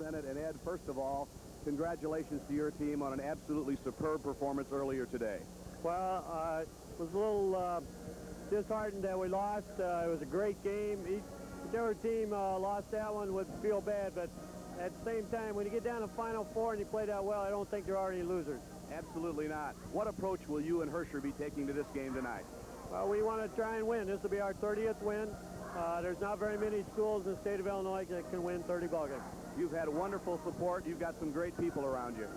Senate. And Ed, first of all, congratulations to your team on an absolutely superb performance earlier today. Well, was a little disheartened that we lost. It was a great game. Whichever team lost that one would feel bad, but at the same time, when you get down to Final Four and you play that well, I don't think there are any losers. Absolutely not. What approach will you and Herscher be taking to this game tonight? Well, we want to try and win. This will be our 30th win. There's not very many schools in the state of Illinois that can win 30 ball games. You've had wonderful support. You've got some great people around you.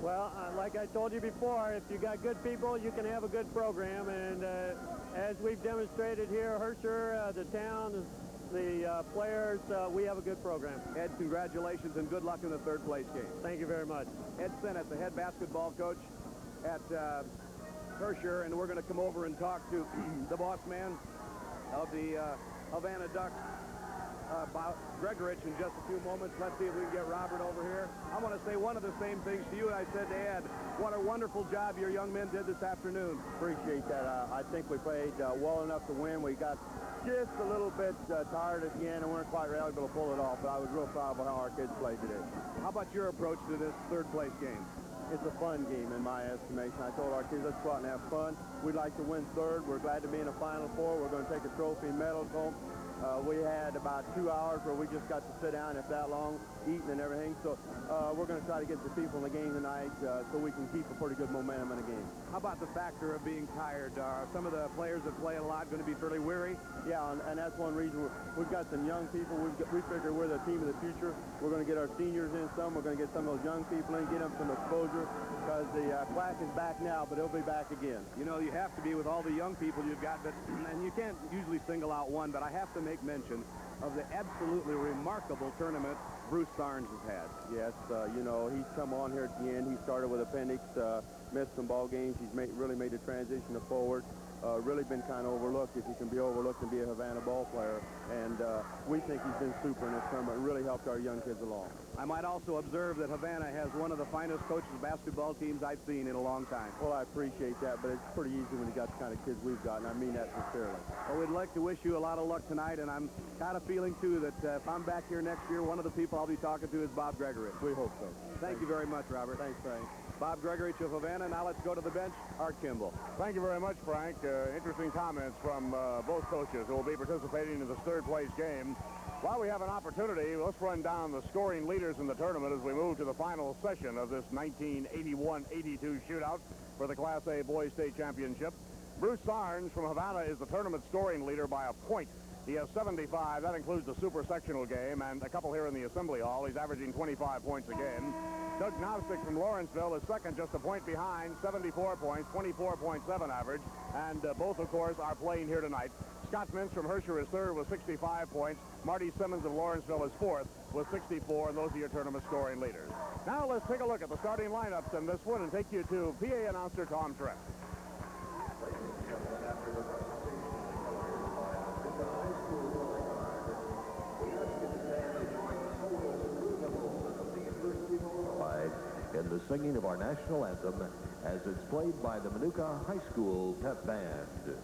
Well, like I told you before, if you got good people, you can have a good program. And as we've demonstrated here, Herscher, the town, the players, we have a good program. Ed, congratulations and good luck in the third place game. Thank you very much. Ed Sennett, the head basketball coach at Herscher, and we're going to come over and talk to the boss man of the Havana Ducks, Bob Gregorich, in just a few moments. Let's see if we can get Robert over here. I want to say one of the same things to you I said to Ed. What a wonderful job your young men did this afternoon. Appreciate that. I think we played well enough to win. We got just a little bit tired at the end and weren't quite able to pull it off, but I was real proud of how our kids played today. How about your approach to this third place game? It's a fun game in my estimation. I told our kids, let's go out and have fun. We'd like to win third. We're glad to be in the Final Four. We're going to take a trophy and medals home. We had about 2 hours where we just got to sit down, if that long, eating and everything. So we're going to try to get the people in the game tonight so we can keep a pretty good momentum in the game. How about the factor of being tired? Are some of the players that play a lot going to be fairly weary? Yeah, and that's one reason we've got some young people. We figure we're the team of the future. We're going to get our seniors in some. We're going to get some of those young people in, get them some exposure, because the class is back now, but it'll be back again. You know, you have to be with all the young people you've got, but and you can't usually single out one, but I have to make mention of the absolutely remarkable tournament Bruce Sarnes has had. Yes, you know, he's come on here at the end. He started with appendix, missed some ball games. He's really made the transition to forward. Really been kind of overlooked, if he can be overlooked and be a Havana ball player. And we think he's been super in this tournament and really helped our young kids along. I might also observe that Havana has one of the finest coaches basketball teams I've seen in a long time. Well, I appreciate that, but it's pretty easy when you got the kind of kids we've got, and I mean that sincerely. Well, we'd like to wish you a lot of luck tonight, and I'm kind of feeling, too, that if I'm back here next year, one of the people I'll be talking to is Bob Gregorich. We hope so. Thank you very much, Robert. Thanks, Frank. Bob Gregorich of Havana. Now let's go to the bench. Art Kimball. Thank you very much, Frank. Interesting comments from both coaches who will be participating in this third place game. While we have an opportunity, let's run down the scoring leaders in the tournament as we move to the final session of this 1981-82 shootout for the Class A Boys State Championship. Bruce Sarnes from Havana is the tournament scoring leader by a point. He has 75. That includes the super sectional game and a couple here in the assembly hall. He's averaging 25 points a game. Doug Nostick from Lawrenceville is second, just a point behind, 74 points, 24.7 average. And both, of course, are playing here tonight. Scott Mintz from Herscher is third with 65 points. Marty Simmons of Lawrenceville is fourth with 64, and those are your tournament scoring leaders. Now let's take a look at the starting lineups in this one and take you to PA announcer Tom Trent. In the singing of our national anthem as it's played by the Manuka High School Pep Band.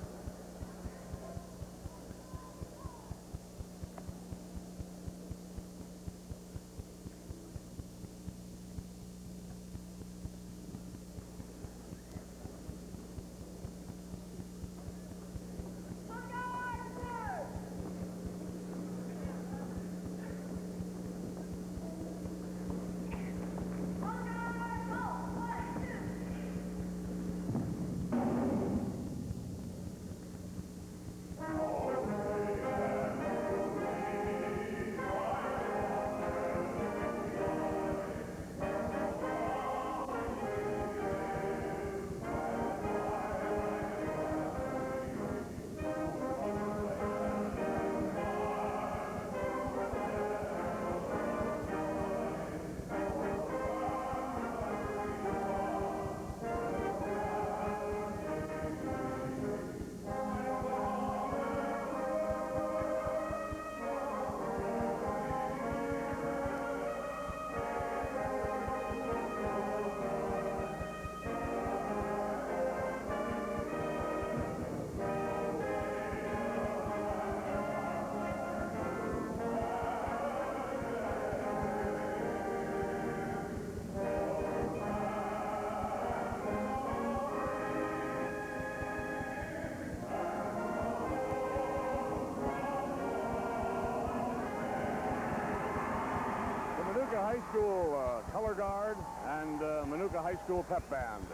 High School Color Guard and Manuka High School Pep Band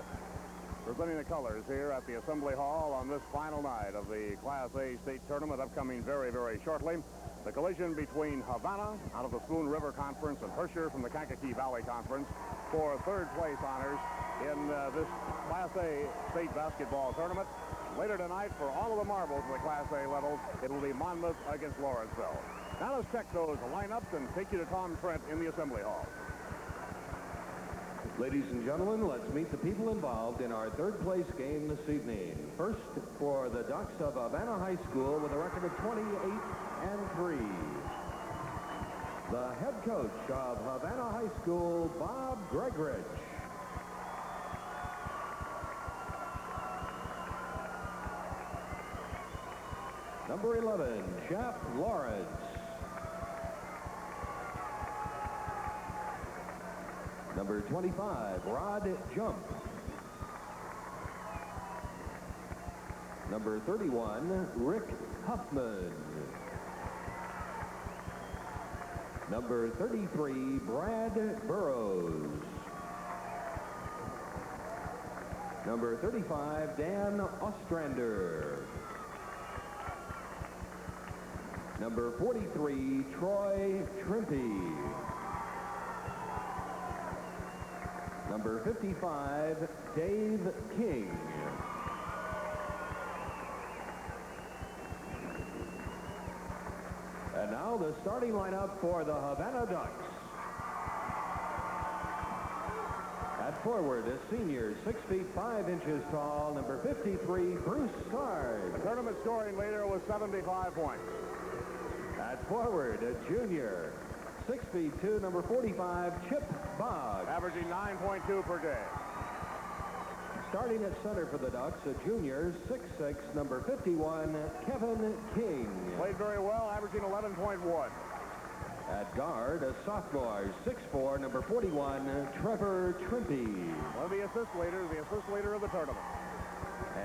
representing the colors here at the Assembly Hall on this final night of the Class A state tournament, upcoming very, very shortly. The collision between Havana out of the Spoon River Conference and Herscher from the Kankakee Valley Conference for third place honors in this Class A state basketball tournament. Later tonight, for all of the marbles of the Class A levels, it will be Monmouth against Lawrenceville. Now let's check those lineups and take you to Tom Trent in the Assembly Hall. Ladies and gentlemen, let's meet the people involved in our third place game this evening. First, for the Ducks of Havana High School with a record of 28-3. The head coach of Havana High School, Bob Gregorich. Number 11, Jeff Lawrence. Number 25, Rod Jump. Number 31, Rick Huffman. Number 33, Brad Burrows. Number 35, Dan Ostrander. Number 43, Troy Trimpe. Number 55, Dave King. And now the starting lineup for the Havana Ducks. At forward, a senior, 6 feet 5 inches tall, number 53, Bruce Sard. The tournament scoring leader was 75 points. At forward, a junior, 6 feet 2, number 45, Chip Boggs. Averaging 9.2 per game. Starting at center for the Ducks, a junior, 6'6", number 51, Kevin King. Played very well, averaging 11.1. At guard, a sophomore, 6'4", number 41, Trevor Trimpe. One of the assist leader of the tournament.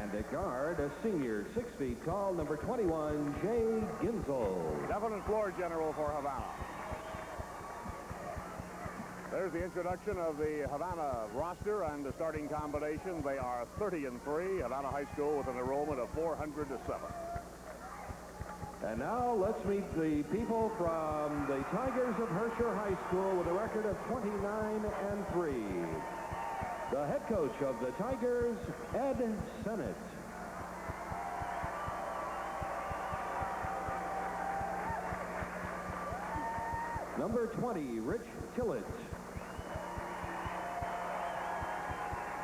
And at guard, a senior, 6 feet tall, number 21, Jay Ginzel. Definite floor general for Havana. There's the introduction of the Havana roster and the starting combination. They are 30-3. Havana High School with an enrollment of 407. And now let's meet the people from the Tigers of Herscher High School with a record of 29-3. The head coach of the Tigers, Ed Sennett. Number 20, Rich Tillett.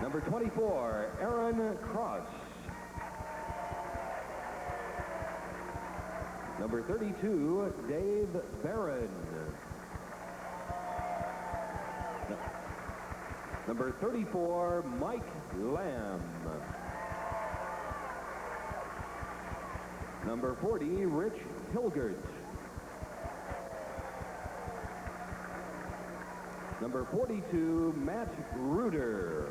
Number 24, Aaron Cross. Number 32, Dave Barron. Number 34, Mike Lamb. Number 40, Rich Hilgert. Number 42, Matt Reuter.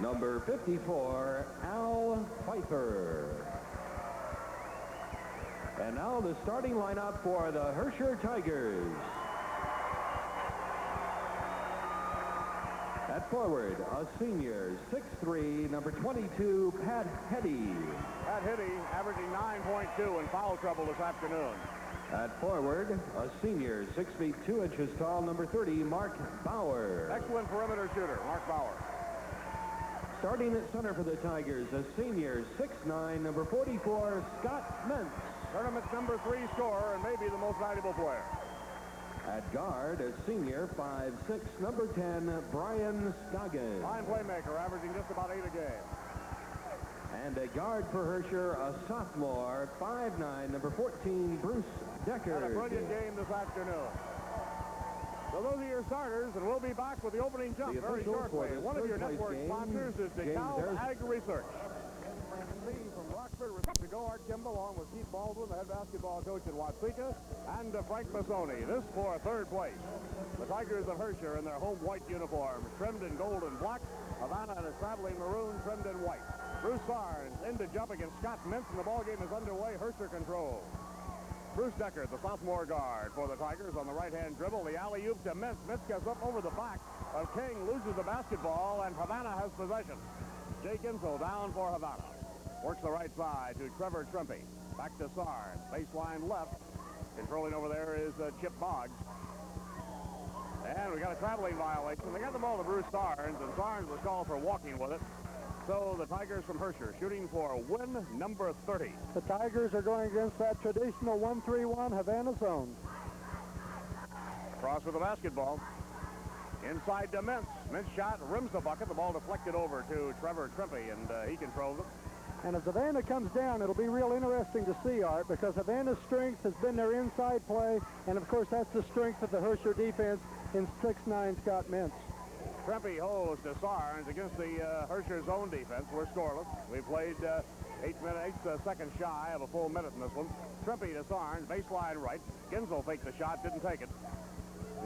Number 54, Al Pfeiffer. And now the starting lineup for the Herscher Tigers. At forward, a senior, 6'3", number 22, Pat Hetty. Pat Hetty averaging 9.2 in foul trouble this afternoon. At forward, a senior, 6 feet 2 inches tall, number 30, Mark Bauer. Excellent perimeter shooter, Mark Bauer. Starting at center for the Tigers, a senior, 6'9", number 44, Scott Mentz. Tournament's number 3 scorer and maybe the most valuable player. At guard, a senior, 5'6", number 10, Brian Scoggins. Fine playmaker, averaging just about 8 a game. And a guard for Herscher, a sophomore, 5'9", number 14, Bruce Decker. Had a brilliant game this afternoon. So those are your starters, and we'll be back with the opening jump very shortly. One of your network sponsors is DeKalb Ag Research. From Rockford, to go Art Kimball, along with Keith Baldwin, the head basketball coach in Watsika, and Frank Massoni. This for third place. The Tigers of Herscher in their home white uniforms, trimmed in gold and black. Havana in a traveling maroon, trimmed in white. Bruce Sarnes in to jump against Scott Mintz, and the ball game is underway. Herscher control. Bruce Deckard, the sophomore guard for the Tigers on the right-hand dribble. The alley-oop to Mintz. Mintz gets up over the back of King, loses the basketball, and Havana has possession. Jay Ginsel down for Havana. Works the right side to Trevor Trimpe. Back to Sarn. Baseline left. Controlling over there is Chip Boggs. And we got a traveling violation. They got the ball to Bruce Sarns, and Sarns was called for walking with it. So the Tigers from Herscher shooting for win number 30. The Tigers are going against that traditional 1-3-1 Havana zone. Cross with the basketball. Inside to Mintz. Mintz shot, rims the bucket. The ball deflected over to Trevor Trimpe, and he controls it. And as Havana comes down, it'll be real interesting to see, Art, because Havana's strength has been their inside play, and of course that's the strength of the Herscher defense in 6'9" Scott Mintz. Trimpe holds to Sarns against the Herscher zone defense. We're scoreless. We played 8 seconds shy of a full minute in this one. Trimpe to Sarns, baseline right. Ginsel faked the shot, didn't take it.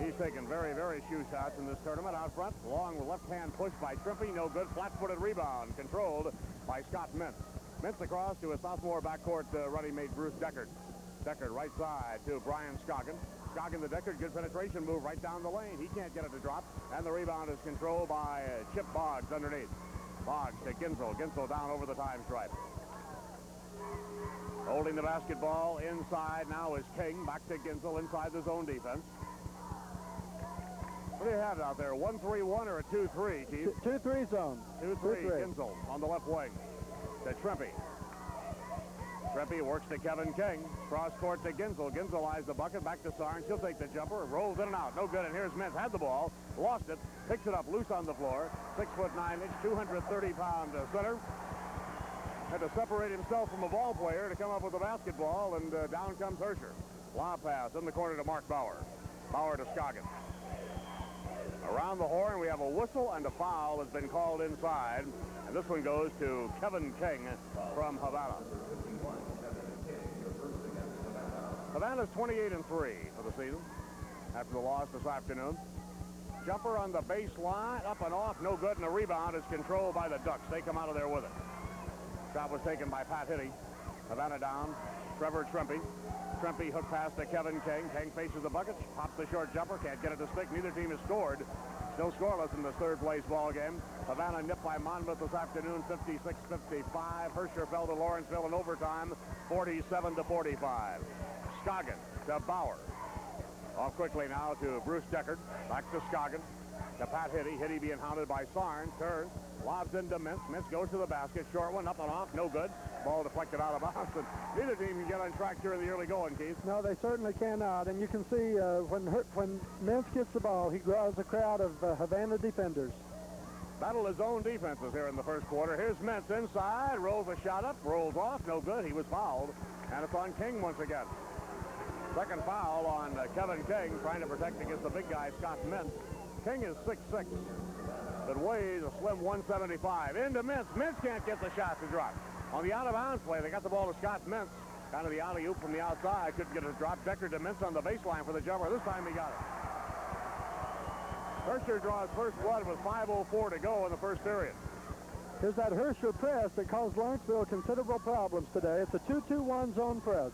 He's taken very, very few shots in this tournament. Out front, long left-hand push by Trimpe, no good. Flat-footed rebound, controlled by Scott Mintz. Mintz across to a sophomore backcourt running mate Bruce Deckard. Deckard right side to Brian Scoggin. Scoggin to Deckard, good penetration move right down the lane. He can't get it to drop, and the rebound is controlled by Chip Boggs underneath. Boggs to Ginsel. Ginsel down over the time stripe. Holding the basketball inside now is King. Back to Ginsel inside the zone defense. What do you have out there, 1-3-1 or a 2-3, Keith? 2-3 zone. 2-3, Ginsel on the left wing to Trimpe. Trimpe works to Kevin King. Cross court to Ginsel. Ginsel eyes the bucket. Back to Sarns. He'll take the jumper. Rolls in and out. No good. And here's Mintz. Had the ball. Lost it. Picks it up loose on the floor. 6'9", 230-pound center. Had to separate himself from a ball player to come up with the basketball. And down comes Herscher. Lob pass in the corner to Mark Bauer. Bauer to Scoggin. Around the horn, we have a whistle and a foul has been called inside. And this one goes to Kevin King from Havana. Havana's 28-3 for the season after the loss this afternoon. Jumper on the baseline, up and off, no good, and the rebound is controlled by the Ducks. They come out of there with it. Shot was taken by Pat Hitty. Havana down. Trevor Trimpe. Trimpe hook pass to Kevin King. King faces the bucket, pops the short jumper, can't get it to stick. Neither team has scored. Still scoreless in this third-place ball game. Havana nipped by Monmouth this afternoon, 56-55. Herscher fell to Lawrenceville in overtime, 47-45. Scoggin to Bauer. Off quickly now to Bruce Deckard. Back to Scoggin. To Pat Hitty. Hitty being hounded by Sarn. Turns. Lobs into Mintz. Mintz goes to the basket. Short one. Up and off. No good. Ball deflected out of bounds. And neither team can get on track during the early going, Keith. No, they certainly cannot. And you can see when Mintz gets the ball, he draws a crowd of Havana defenders. Battle his own defenses here in the first quarter. Here's Mintz inside. Rolls a shot up. Rolls off. No good. He was fouled. And it's on King once again. Second foul on Kevin King, trying to protect against the big guy, Scott Mintz. King is 6'6", but weighs a slim 175. Into Mintz. Mintz can't get the shot to drop. On the out-of-bounds play, they got the ball to Scott Mintz. Kind of the alley-oop from the outside. Couldn't get it to drop. Deckard to Mintz on the baseline for the jumper. This time he got it. Herscher draws first blood with 5:04 to go in the first period. Here's that Herscher press that caused Lawrenceville considerable problems today. It's a 2-2-1 zone press.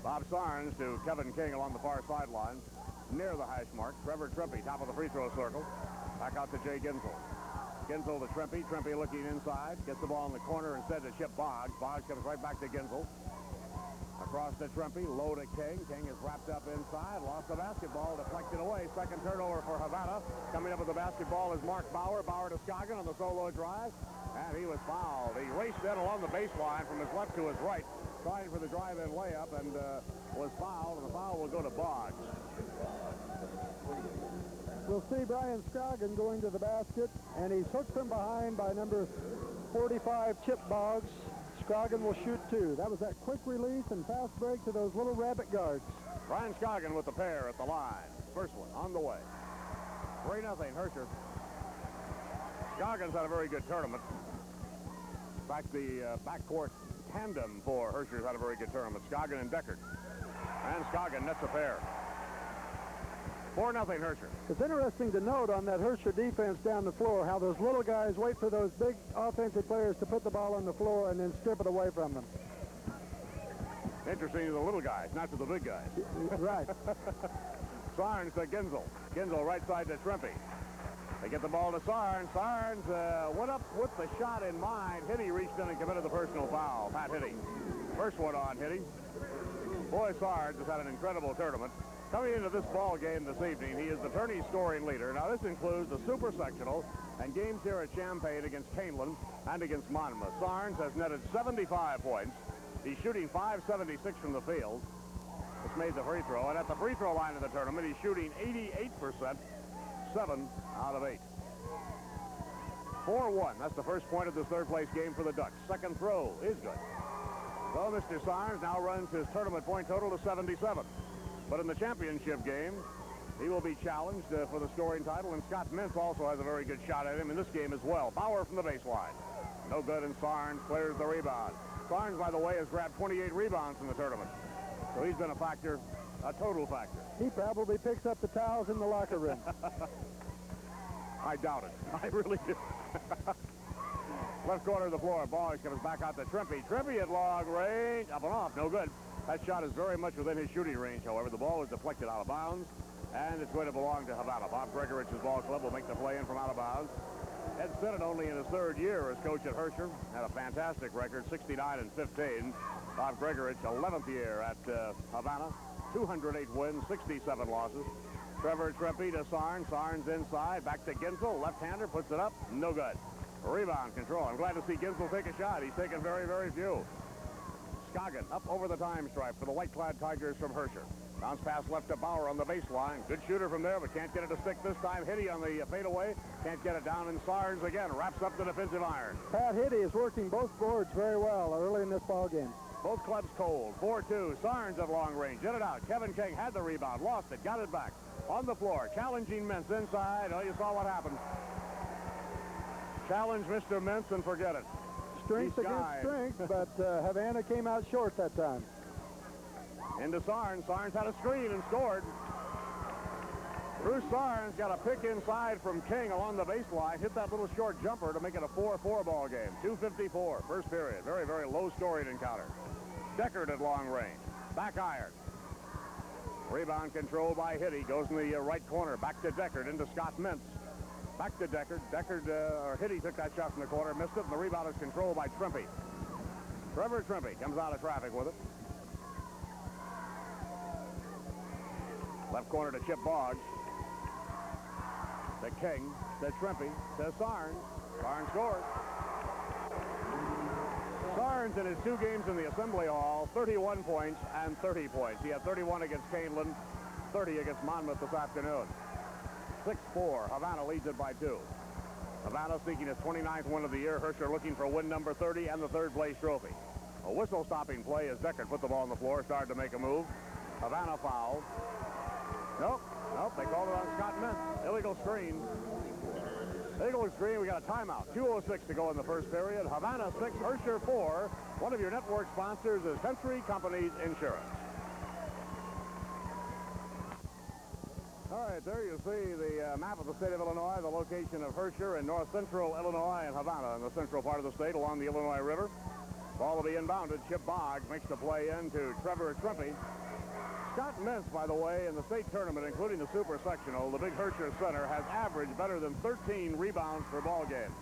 Bob Sarns to Kevin King along the far sideline, near the hash mark. Trevor Trimpe, top of the free throw circle. Back out to Jay Ginsel. Ginsel to Trimpe. Trimpe looking inside. Gets the ball in the corner instead to Chip Boggs. Boggs comes right back to Ginsel. Across to Trimpe. Low to King. King is wrapped up inside. Lost the basketball. Deflected away. Second turnover for Havana. Coming up with the basketball is Mark Bauer. Bauer to Scoggin on the solo drive. And he was fouled. He raced in along the baseline from his left to his right, trying for the drive-in layup, and was fouled, and the foul will go to Boggs. We'll see Brian Scoggin going to the basket, and he's hooked from behind by number 45, Chip Boggs. Scoggin will shoot two. That was that quick release and fast break to those little rabbit guards. Brian Scoggin with the pair at the line. First one on the way. 3-0 Herscher. Scoggin's had a very good tournament. In fact, the backcourt tandem for Herscher's had a very good tournament. Scoggin and Deckard. And Scoggin nets a pair. 4-0 Herscher. It's interesting to note on that Herscher defense down the floor how those little guys wait for those big offensive players to put the ball on the floor and then strip it away from them. Interesting to the little guys, not to the big guys. Right. Sarnes to Ginsel. Ginsel right side to Trimpe. They get the ball to Sarnes. Sarnes went up with the shot in mind. Hitty reached in and committed the personal foul. Pat Hitty. First one on Hitty. Boy, Sarnes has had an incredible tournament. Coming into this ball game this evening, he is the tourney scoring leader. Now, this includes the super sectional and games here at Champaign against Canelan and against Monmouth. Sarnes has netted 75 points. He's shooting .576 from the field. Just made the free throw. And at the free throw line of the tournament, he's shooting 88%, 7 out of 8. 4-1. That's the first point of this third-place game for the Ducks. Second throw is good. So Mr. Sarnes now runs his tournament point total to 77. But in the championship game, he will be challenged for the scoring title, and Scott Mintz also has a very good shot at him in this game as well. Bauer from the baseline. No good, and Sarnes clears the rebound. Sarnes, by the way, has grabbed 28 rebounds in the tournament. So he's been a factor, a total factor. He probably picks up the towels in the locker room. I doubt it. I really do. Left corner of the floor. Boggs comes back out to Trimpe. Trimpe at long range. Up and off. No good. That shot is very much within his shooting range, however. The ball was deflected out of bounds, and it's going to belong to Havana. Bob Gregorich's ball club will make the play in from out of bounds. Ed Sennett, only in his third year as coach at Herscher, had a fantastic record, 69-15. Bob Gregorich, 11th year at Havana, 208 wins, 67 losses. Trevor Trimpe to Sarnes. Sarnes inside, back to Ginsel. Left-hander puts it up, no good. Rebound control. I'm glad to see Ginsel take a shot. He's taken very, very few. Scoggin up over the time stripe for the white-clad Tigers from Herscher. Bounce pass left to Bauer on the baseline. Good shooter from there, but can't get it to stick this time. Hitty on the fadeaway. Can't get it down, and Sarnes again wraps up the defensive iron. Pat Hitty is working both boards very well early in this ball game. Both clubs cold. 4-2. Sarnes at long range. Get it out. Kevin King had the rebound. Lost it. Got it back. On the floor. Challenging Mintz inside. Oh, you saw what happened. Challenge Mr. Mintz and forget it. Strength against strength, but Havana came out short that time. Into Sarnes. Sarnes had a screen and scored. Bruce Sarnes got a pick inside from King along the baseline. Hit that little short jumper to make it a 4-4 ball game. 2:54, first period. Very, very low-scoring encounter. Deckard at long range. Back iron. Rebound controlled by Hitty. Goes in the right corner. Back to Deckard. Into Scott Mintz. Back to Deckard. Hitty took that shot from the corner. Missed it, and the rebound is controlled by Trimpe. Trevor Trimpe comes out of traffic with it. Left corner to Chip Boggs. To King. To Trimpe. To Sarnes. Sarnes scores. Sarnes in his 2 games in the Assembly Hall, 31 points and 30 points. He had 31 against Canelan, 30 against Monmouth this afternoon. 6-4. Havana leads it by 2. Havana seeking his 29th win of the year. Herscher looking for win number 30 and the third-place trophy. A whistle-stopping play as Deckard put the ball on the floor, started to make a move. Havana foul. Nope. They called it on Scott Mintz. Illegal screen. Illegal screen. We got a timeout. 2:06 to go in the first period. Havana 6, Herscher 4. One of your network sponsors is Country Companies Insurance. All right, there you see the map of the state of Illinois, the location of Herscher in north central Illinois and Havana in the central part of the state along the Illinois River. Ball will be inbounded. Chip Boggs makes the play into Trevor Trimpe. Scott Mintz, by the way, in the state tournament, including the super sectional, the big Herscher center, has averaged better than 13 rebounds per ball game.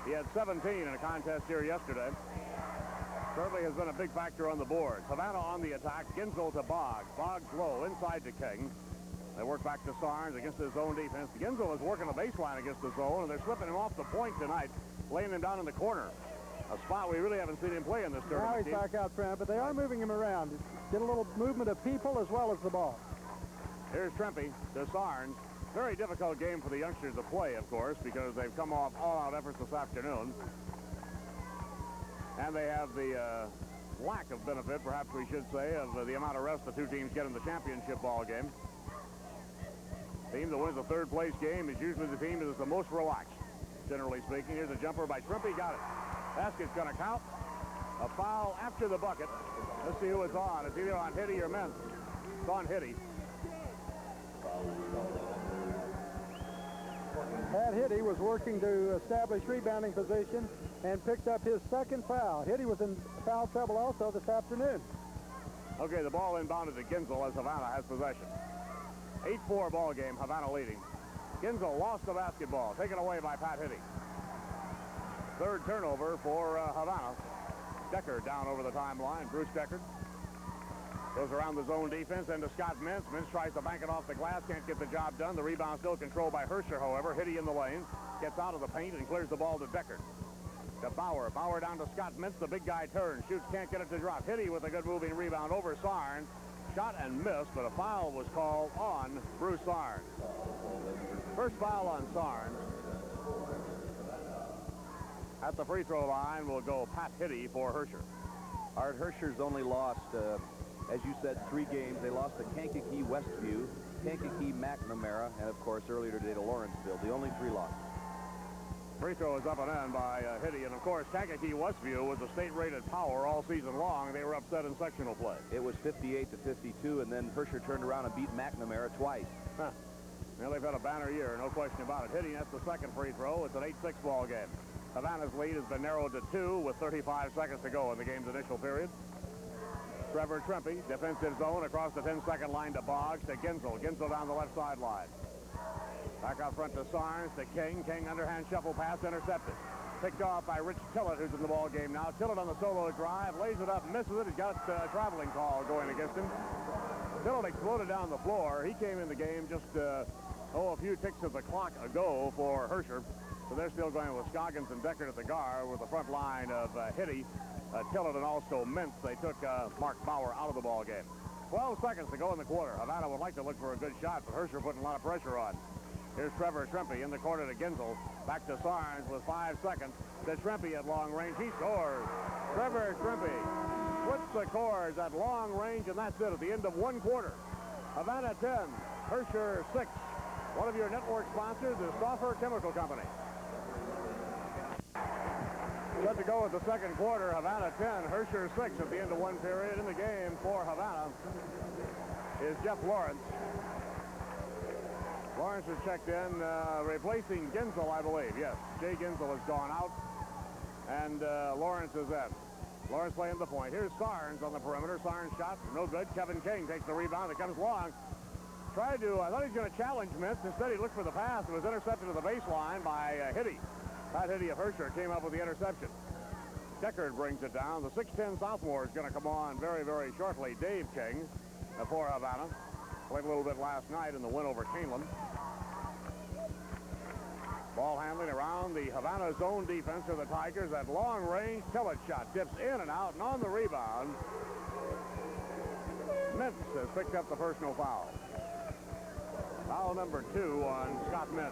He had 17 in a contest here yesterday. Certainly has been a big factor on the boards. Havana on the attack. Ginsel to Boggs. Boggs low inside to King. They work back to Sarnes against his zone defense. Ginsel is working the baseline against the zone, and they're slipping him off the point tonight, laying him down in the corner. A spot we really haven't seen him play in this tournament. Now he's back out front, but they are moving him around. Get a little movement of people as well as the ball. Here's Trimpe to Sarnes. Very difficult game for the youngsters to play, of course, because they've come off all-out efforts this afternoon. And they have the lack of benefit, perhaps we should say, of the amount of rest the 2 teams get in the championship ball game. The team that wins the third-place game is usually the team that is the most relaxed, generally speaking. Here's a jumper by Trimpe. Got it. Basket's going to count. A foul after the bucket. Let's see who it's on. It's either on Hitty or Mintz. It's on Hitty. Pat Hitty was working to establish rebounding position and picked up his second foul. Hitty was in foul trouble also this afternoon. Okay, the ball inbounded to Ginzel as Havana has possession. 8-4 ball game, Havana leading. Ginzel lost the basketball, taken away by Pat Hitty. Third turnover for Havana. Deckard down over the timeline. Bruce Deckard goes around the zone defense into Scott Mintz. Mintz tries to bank it off the glass, can't get the job done. The rebound still controlled by Herscher, however. Hitty in the lane, gets out of the paint and clears the ball to Deckard. To Bauer. Bauer down to Scott Mintz. The big guy turns, shoots, can't get it to drop. Hitty with a good moving rebound over Sarnes. Shot and missed, but a foul was called on Bruce Sarnes. First foul on Sarnes. At the free throw line will go Pat Hitty for Herscher. Art, Herscher's only lost, as you said, 3 games. They lost to Kankakee Westview, Kankakee McNamara, and of course earlier today to Lawrenceville. The only 3 losses. Free throw is up and in by Hitty, and of course Kankakee Westview was a state-rated power all season long. They were upset in sectional play. It was 58-52, and then Herscher turned around and beat McNamara twice. Huh. Well, they've had a banner year, no question about it. Hitty, that's the second free throw. It's an 8-6 ball game. Havana's lead has been narrowed to 2 with 35 seconds to go in the game's initial period. Trevor Trempy, defensive zone across the 10-second line to Boggs, to Ginzel. Ginzel down the left sideline. Back out front to Sarnes, to King. King underhand shuffle pass intercepted. Picked off by Rich Tillett, who's in the ball game now. Tillett on the solo drive, lays it up, misses it. He's got a traveling call going against him. Tillett exploded down the floor. He came in the game just, a few ticks of the clock ago for Herscher. So they're still going with Scoggins and Deckard at the guard with the front line of Hitty, Tillett, and also Mintz. They took Mark Bauer out of the ball game. 12 seconds to go in the quarter. Havana would like to look for a good shot, but Herscher putting a lot of pressure on. Here's Trevor Trempy in the corner to Ginzel. Back to Sarnes with 5 seconds. To Trempy at long range. He scores. Trevor Trempy puts the cores at long range, and that's it at the end of 1 quarter. Havana 10, Herscher 6. One of your network sponsors is Stauffer Chemical Company. Set to go with the second quarter. Havana 10, Herscher 6 at the end of 1 period. In the game for Havana is Jeff Lawrence. Lawrence is checked in, replacing Ginzel, I believe. Yes, Jay Ginzel has gone out, and Lawrence is in. Lawrence playing the point. Here's Sarnes on the perimeter. Sarnes shot, no good. Kevin King takes the rebound. It comes long. I thought he was going to challenge Mintz. Instead, he looked for the pass. It was intercepted to the baseline by Hitty. Pat Hitty of Herscher came up with the interception. Deckard brings it down. The 6'10 sophomore is going to come on very, very shortly. Dave King for Havana. Played a little bit last night in the win over Keeneland. Ball handling around the Havana zone defense of the Tigers. That long range Tillett shot dips in and out, and on the rebound, Mintz has picked up the personal foul. Foul number 2 on Scott Mintz.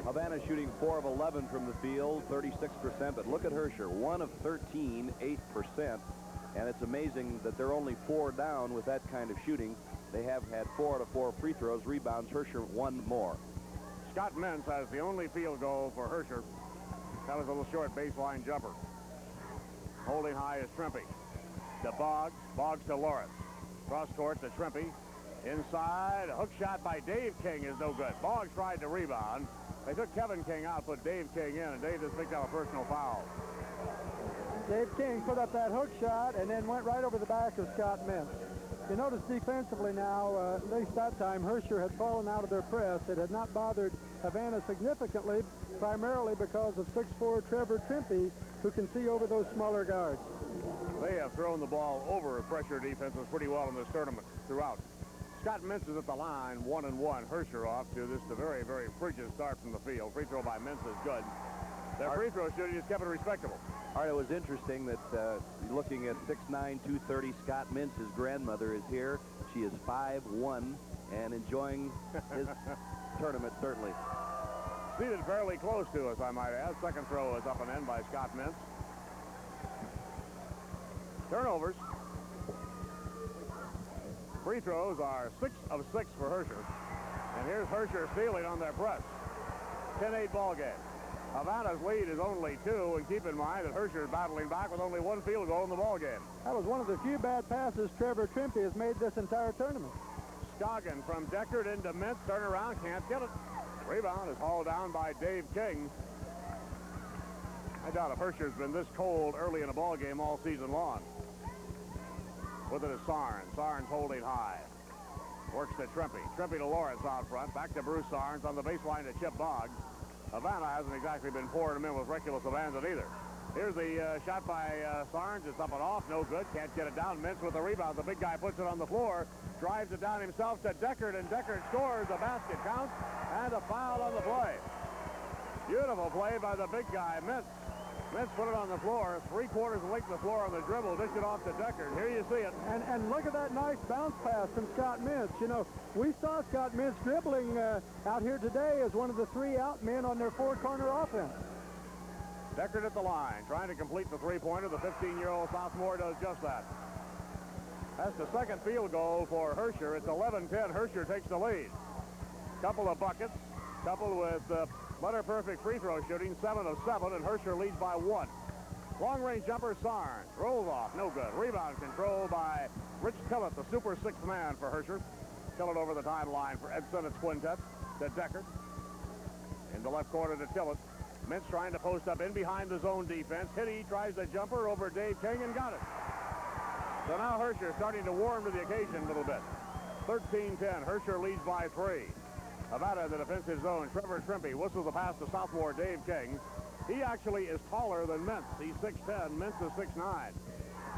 Havana shooting 4 of 11 from the field, 36%, but look at Herscher, 1 of 13, 8%. And it's amazing that they're only 4 down with that kind of shooting. They have had 4 out of 4 free throws, rebounds. Herscher 1 more. Scott Mintz has the only field goal for Herscher. That was a little short baseline jumper. Holding high is Trempy. To Boggs. Boggs to Lawrence. Cross court to Trempy. Inside, a hook shot by Dave King is no good. Boggs tried to rebound. They took Kevin King out, put Dave King in, and Dave just picked up a personal foul. Dave King put up that hook shot and then went right over the back of Scott Mintz. You notice defensively now, at least that time, Herscher had fallen out of their press. It had not bothered Havana significantly, primarily because of 6'4" Trevor Trempy, who can see over those smaller guards. They have thrown the ball over pressure defenses pretty well in this tournament throughout. Scott Mintz is at the line, 1-1. Herscher off to this a very, very frigid start from the field. Free throw by Mintz is good. Their free throw shooting has kept it respectable. All right, it was interesting that looking at 6'9", 230, Scott Mintz, his grandmother, is here. She is 5'1", and enjoying his tournament, certainly. Seated fairly close to us, I might add. Second throw is up and in by Scott Mintz. Turnovers. Free throws are 6 of 6 for Herscher. And here's Herscher stealing on their press. 10-8 ball game. Havana's lead is only 2, and keep in mind that Herscher is battling back with only 1 field goal in the ball game. That was one of the few bad passes Trevor Trempy has made this entire tournament. Scoggin from Deckard into Mintz, turn around, can't get it. Rebound is hauled down by Dave King. I doubt if Herscher's been this cold early in a ball game all season long. With it is Sarnes. Sarnes holding high. Works to Trimpe. Trimpe to Lawrence out front. Back to Bruce Sarnes on the baseline to Chip Boggs. Havana hasn't exactly been pouring them in with reckless abandon either. Here's the shot by Sarnes. It's up and off. No good. Can't get it down. Mintz with the rebound. The big guy puts it on the floor. Drives it down himself to Deckard, and Deckard scores. The basket counts, and a foul on the play. Beautiful play by the big guy, Mintz. Mintz put it on the floor, 3/4 length of the floor on the dribble, dish it off to Deckard. Here you see it. And look at that nice bounce pass from Scott Mintz. You know, we saw Scott Mintz dribbling out here today as one of the 3 out men on their 4-corner offense. Deckard at the line, trying to complete the three-pointer. The 15-year-old sophomore does just that. That's the second field goal for Herscher. It's 11-10. Herscher takes the lead. Couple of buckets, coupled with butter-perfect free throw shooting, 7 of 7, and Herscher leads by 1. Long-range jumper, Sarnes. Rolls off, no good. Rebound control by Rich Tillett, the super 6th man for Herscher. Tillett over the timeline for Edson. It's Quintet to Deckard. In the left corner to Tillett. Mintz trying to post up in behind the zone defense. Hitty tries the jumper over Dave King and got it. So now Herscher starting to warm to the occasion a little bit. 13-10. Herscher leads by 3. Havana in the defensive zone. Trevor Trimpe whistles the pass to sophomore Dave King. He actually is taller than Mintz. He's 6'10". Mintz is 6'9".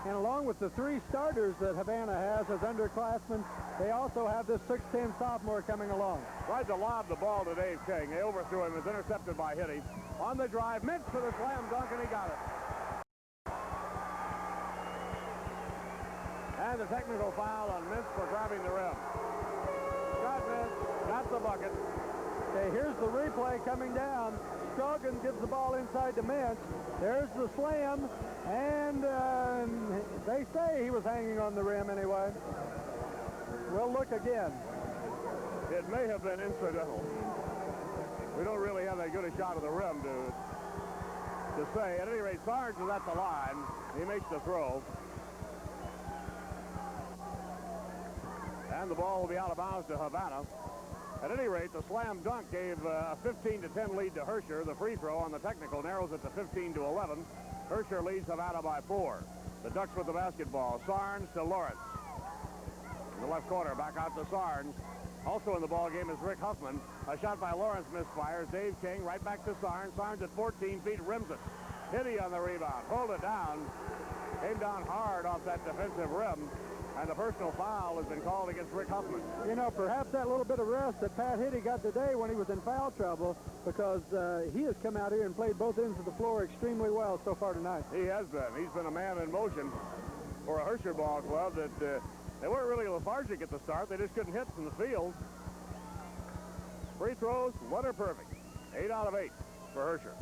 And along with the 3 starters that Havana has as underclassmen, they also have this 6'10" sophomore coming along. Tried to lob the ball to Dave King. They overthrew him. It was intercepted by Hitty. On the drive, Mintz for the slam dunk, and he got it. And the technical foul on Mintz for grabbing the rim. Scott Mintz got the bucket. Okay, here's the replay coming down. Strogan gives the ball inside to Mintz. There's the slam, and they say he was hanging on the rim anyway. We'll look again. It may have been incidental. We don't really have that good a shot of the rim to say. At any rate, Sarge is at the line. He makes the throw. And the ball will be out of bounds to Havana. At any rate, the slam dunk gave a 15-10 lead to Herscher. The free throw on the technical narrows it to 15-11. Herscher leads Havana by 4. The Ducks with the basketball. Sarnes to Lawrence. In the left corner, back out to Sarnes. Also in the ball game is Rick Huffman. A shot by Lawrence misfires. Dave King right back to Sarnes. Sarnes at 14 feet rims it. Hitty on the rebound. Pulled it down. Came down hard off that defensive rim. And the personal foul has been called against Rick Huffman. You know, perhaps that little bit of rest that Pat Hitty got today when he was in foul trouble, because he has come out here and played both ends of the floor extremely well so far tonight. He has been. He's been a man in motion for a Herscher ball club that they weren't really lethargic at the start. They just couldn't hit from the field. Free throws, letter perfect. 8 out of 8 for Herscher.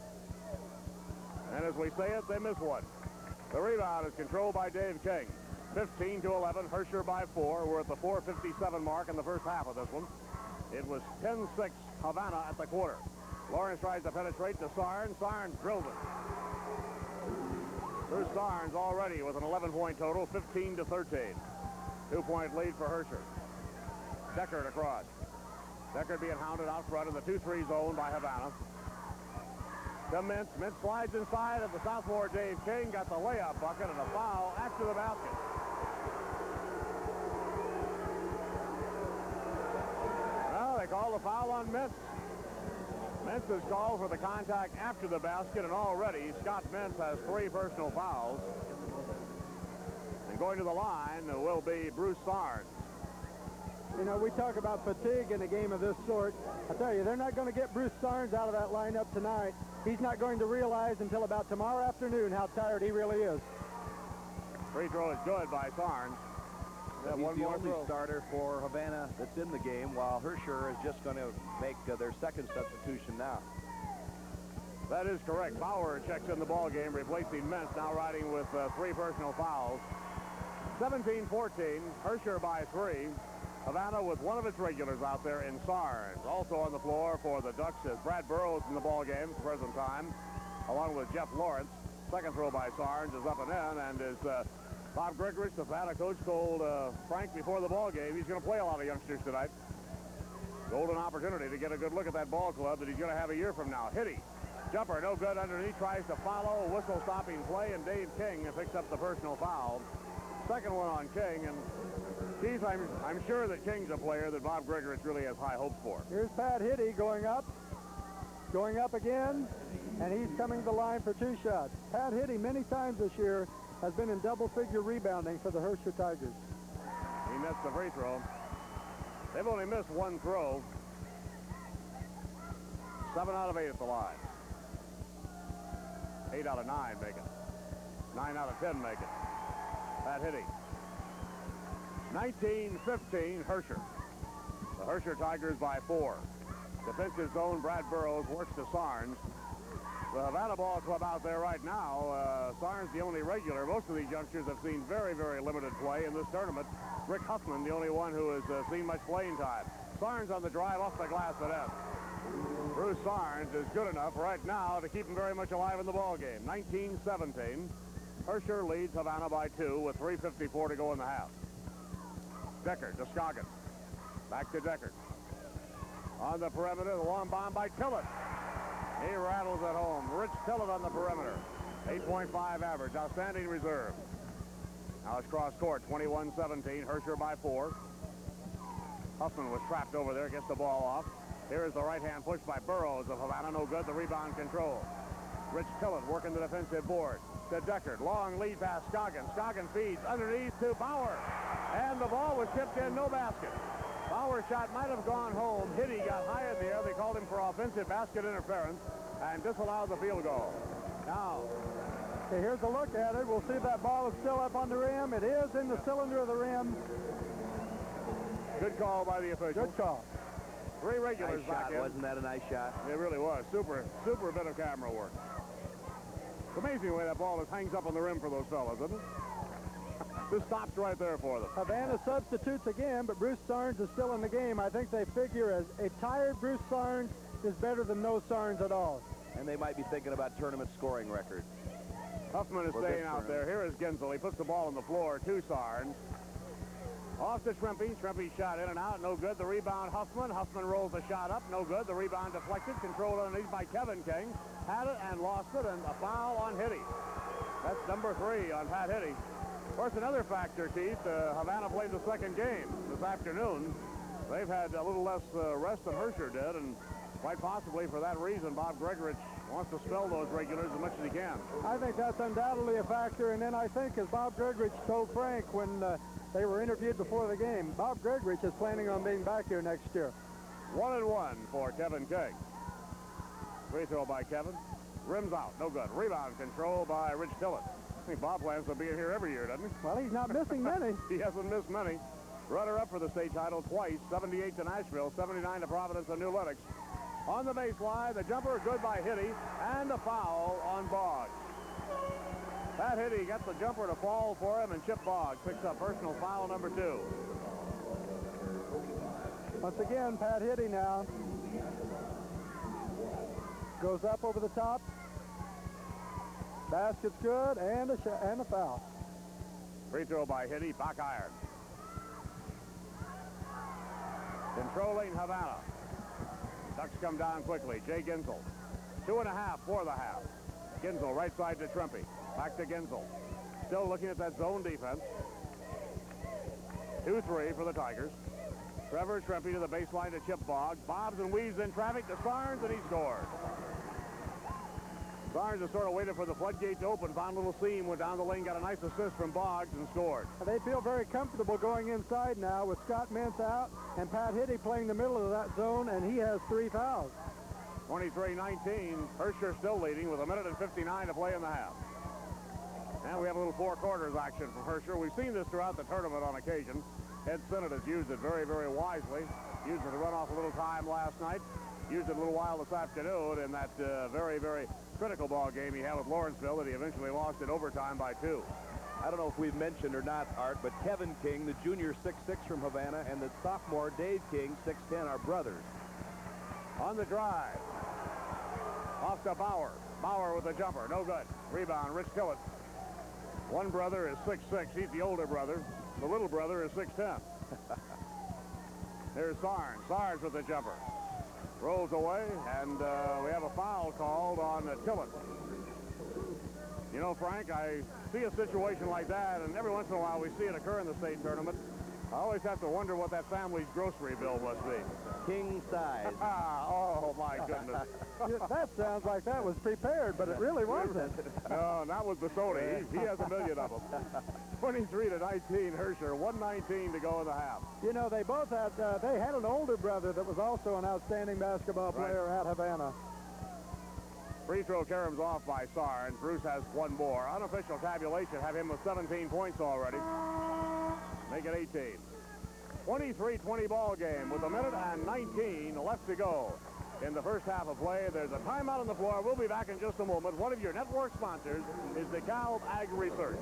And as we say it, they miss one. The rebound is controlled by Dave King. 15-11, Herscher by 4. We're at the 4:57 mark in the first half of this one. It was 10-6 Havana at the quarter. Lawrence tries to penetrate to Sarnes. Sarnes drills it. Bruce Sarnes already with an 11-point total, 15-13. 2-point lead for Herscher. Deckard across. Deckard being hounded out front in the 2-3 zone by Havana. To Mintz. Mintz slides inside of the sophomore Dave King. Got the layup bucket and a foul after the basket. Well, they call the foul on Mintz. Mintz is called for the contact after the basket, and already Scott Mintz has 3 personal fouls. And going to the line will be Bruce Sarnes. You know, we talk about fatigue in a game of this sort. I tell you, they're not going to get Bruce Sarnes out of that lineup tonight. He's not going to realize until about tomorrow afternoon how tired he really is. Free throw is good by Sarnes. He's one the more only throw. starter for Havana that's in the game, while Herscher is just going to make their second substitution now. That is correct. Bauer checks in the ball game, replacing Mintz, now riding with 3 personal fouls. 17-14, Herscher by 3. Havana with one of its regulars out there in Sarnes. Also on the floor for the Ducks is Brad Burrows in the ball game at the present time, along with Jeff Lawrence. Second throw by Sarnes is up and in, and as Bob Grigorich, the Havana coach, told Frank before the ball game, he's going to play a lot of youngsters tonight. Golden opportunity to get a good look at that ball club that he's going to have a year from now. Hitty. Jumper, no good underneath, tries to follow, whistle stopping play, and Dave King picks up the personal foul. second one on King, and Keith, I'm sure that King's a player that Bob Gregorich really has high hopes for. Here's Pat Hitty going up again, and he's coming to the line for 2 shots. Pat Hitty many times this year has been in double-figure rebounding for the Herscher Tigers. He missed the free throw. They've only missed 1 throw. 7 out of 8 at the line. 8 out of 9 make it. 9 out of 10 make it. Pat Hitty. 19-15 Herscher. The Herscher Tigers by 4. Defensive zone, Brad Burrows works to Sarnes. The Havana ball club out there right now. Sarnes the only regular. Most of these youngsters have seen very, very limited play in this tournament. Rick Huffman, the only one who has seen much playing time. Sarnes on the drive off the glass at F. Bruce Sarnes is good enough right now to keep him very much alive in the ball game. 19-17. Herscher leads Havana by 2 with 3:54 to go in the half. Deckard to Scoggins. Back to Deckard. On the perimeter, the long bomb by Tillett. He rattles at home. Rich Tillett on the perimeter. 8.5 average. Outstanding reserve. Now it's cross court. 21-17. Herscher by 4. Huffman was trapped over there. Gets the ball off. Here is the right-hand push by Burrows of Havana. No good. The rebound control. Rich Tillett working the defensive board. To Deckard. Long lead pass. Scoggins. Scoggins feeds underneath to Bauer. And the ball was tipped in. No basket. Bauer's shot might have gone home. Hitty got high in the air. They called him for offensive basket interference and disallowed the field goal. Now, okay, here's a look at it. We'll see if that ball is still up on the rim. It is in the cylinder of the rim. Good call by the official. Good call. 3 regulars Nice back shot. in. Wasn't that a nice shot? It really was. Super bit of camera work. It's amazing the way that ball just hangs up on the rim for those fellas, isn't it? This stops right there for them. Havana substitutes again, but Bruce Sarnes is still in the game. I think they figure as a tired Bruce Sarnes is better than no Sarnes at all. And they might be thinking about tournament scoring record. Huffman is staying out there. Here is Gensel. He puts the ball on the floor to Sarnes. Off to Shrimpy. Shrimpy shot in and out. No good. The rebound, Huffman. Huffman rolls the shot up. No good. The rebound deflected. Controlled underneath by Kevin King. Had it and lost it. And a foul on Hitty. That's number 3 on Pat Hitty. Of course, another factor, Keith, Havana played the second game this afternoon. They've had a little less rest than Herscher did, and quite possibly for that reason, Bob Gregorich wants to spell those regulars as much as he can. I think that's undoubtedly a factor, and then I think, as Bob Gregorich told Frank when they were interviewed before the game, Bob Gregorich is planning on being back here next year. 1-1 for Kevin King. Free throw by Kevin. Rims out. No good. Rebound control by Rich Tillett. I think Bob plans to be here every year, doesn't he? Well, he's not missing many. He hasn't missed many. Runner-up for the state title twice, 78 to Nashville, 79 to Providence and New Lenox. On the baseline, the jumper good by Hitty, and a foul on Boggs. Pat Hitty got the jumper to fall for him, and Chip Boggs picks up personal foul number 2. Once again, Pat Hitty now goes up over the top. Basket's good, and a foul. Free throw by Hitty, back iron. Controlling Havana. Ducks come down quickly. Jay Gensel. 2.5 for the half. Gensel right side to Shrimpy. Back to Gensel. Still looking at that zone defense. 2-3 for the Tigers. Trevor Shrimpy to the baseline to Chip Boggs. Bobs and weaves in traffic to Sarnes, and he scores. Sarnes has sort of waited for the floodgate to open, found a little seam, went down the lane, got a nice assist from Boggs, and scored. They feel very comfortable going inside now with Scott Mintz out and Pat Hitty playing the middle of that zone, and he has 3 fouls. 23-19. Herscher still leading with 1:59 to play in the half. And we have a little 4 quarters action from Herscher. We've seen this throughout the tournament on occasion. Ed Sennett has used it very, very wisely. Used it to run off a little time last night. Used it a little while this afternoon in that very, very critical ball game he had with Lawrenceville that he eventually lost in overtime by 2. I don't know if we've mentioned or not, Art, but Kevin King, the junior 6'6" from Havana, and the sophomore Dave King, 6'10", are brothers. On the drive. Off to Bauer. Bauer with a jumper. No good. Rebound, Rich Tillett. One brother is 6'6". He's the older brother. The little brother is 6'10". There's Sarnes. Sarnes with the jumper. Rolls away, and we have a foul called on Tillett. You know, Frank, I see a situation like that, and every once in a while we see it occur in the state tournament. I always have to wonder what that family's grocery bill must be. King size. Oh, my goodness. That sounds like that was prepared, but it really wasn't. No, not with the soda. He has a million of them. 23-19, Herscher, 1:19 to go in the half. You know, they both had, they had an older brother that was also an outstanding basketball player at Havana. Free throw caroms off by Sarn. Bruce has one more. Unofficial tabulation have him with 17 points already. Make it 18. 23-20 ball game with 1:19 left to go in the first half of play. There's a timeout on the floor. We'll be back in just a moment. One of your network sponsors is DeKalb Ag Research.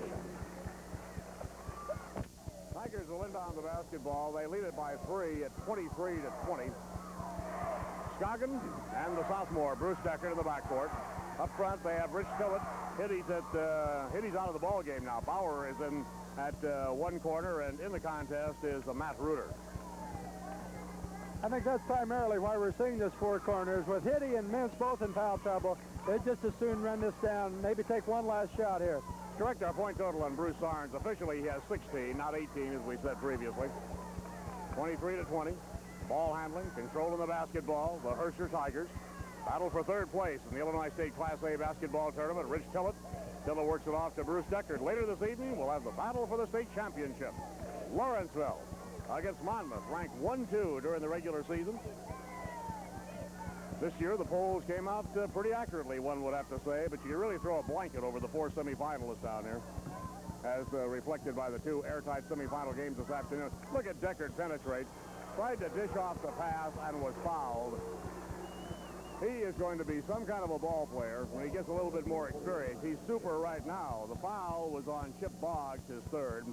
Tigers will inbound the basketball. They lead it by 3 at 23-20. Scoggin and the sophomore Bruce Decker in the backcourt. Up front, they have Rich Tillett. Hitty's out of the ball game now. Bauer is in at one corner, and in the contest is Matt Reuter. I think that's primarily why we're seeing this four corners. With Hitty and Mintz both in foul trouble, they'd just as soon run this down, maybe take one last shot here. Correct our point total on Bruce Sarnes. Officially, he has 16, not 18, as we said previously. 23-20. Ball handling, controlling the basketball. The Herscher Tigers battle for third place in the Illinois State Class A basketball tournament. Rich Tillett. Tillett works it off to Bruce Deckard. Later this evening, we'll have the battle for the state championship. Lawrenceville against Monmouth, ranked 1-2 during the regular season. This year, the polls came out pretty accurately, one would have to say, but you can really throw a blanket over the four semifinalists down here, as reflected by the two airtight semifinal games this afternoon. Look at Deckard penetrate. Tried to dish off the pass and was fouled. He is going to be some kind of a ball player when he gets a little bit more experience. He's super right now. The foul was on Chip Boggs, his third.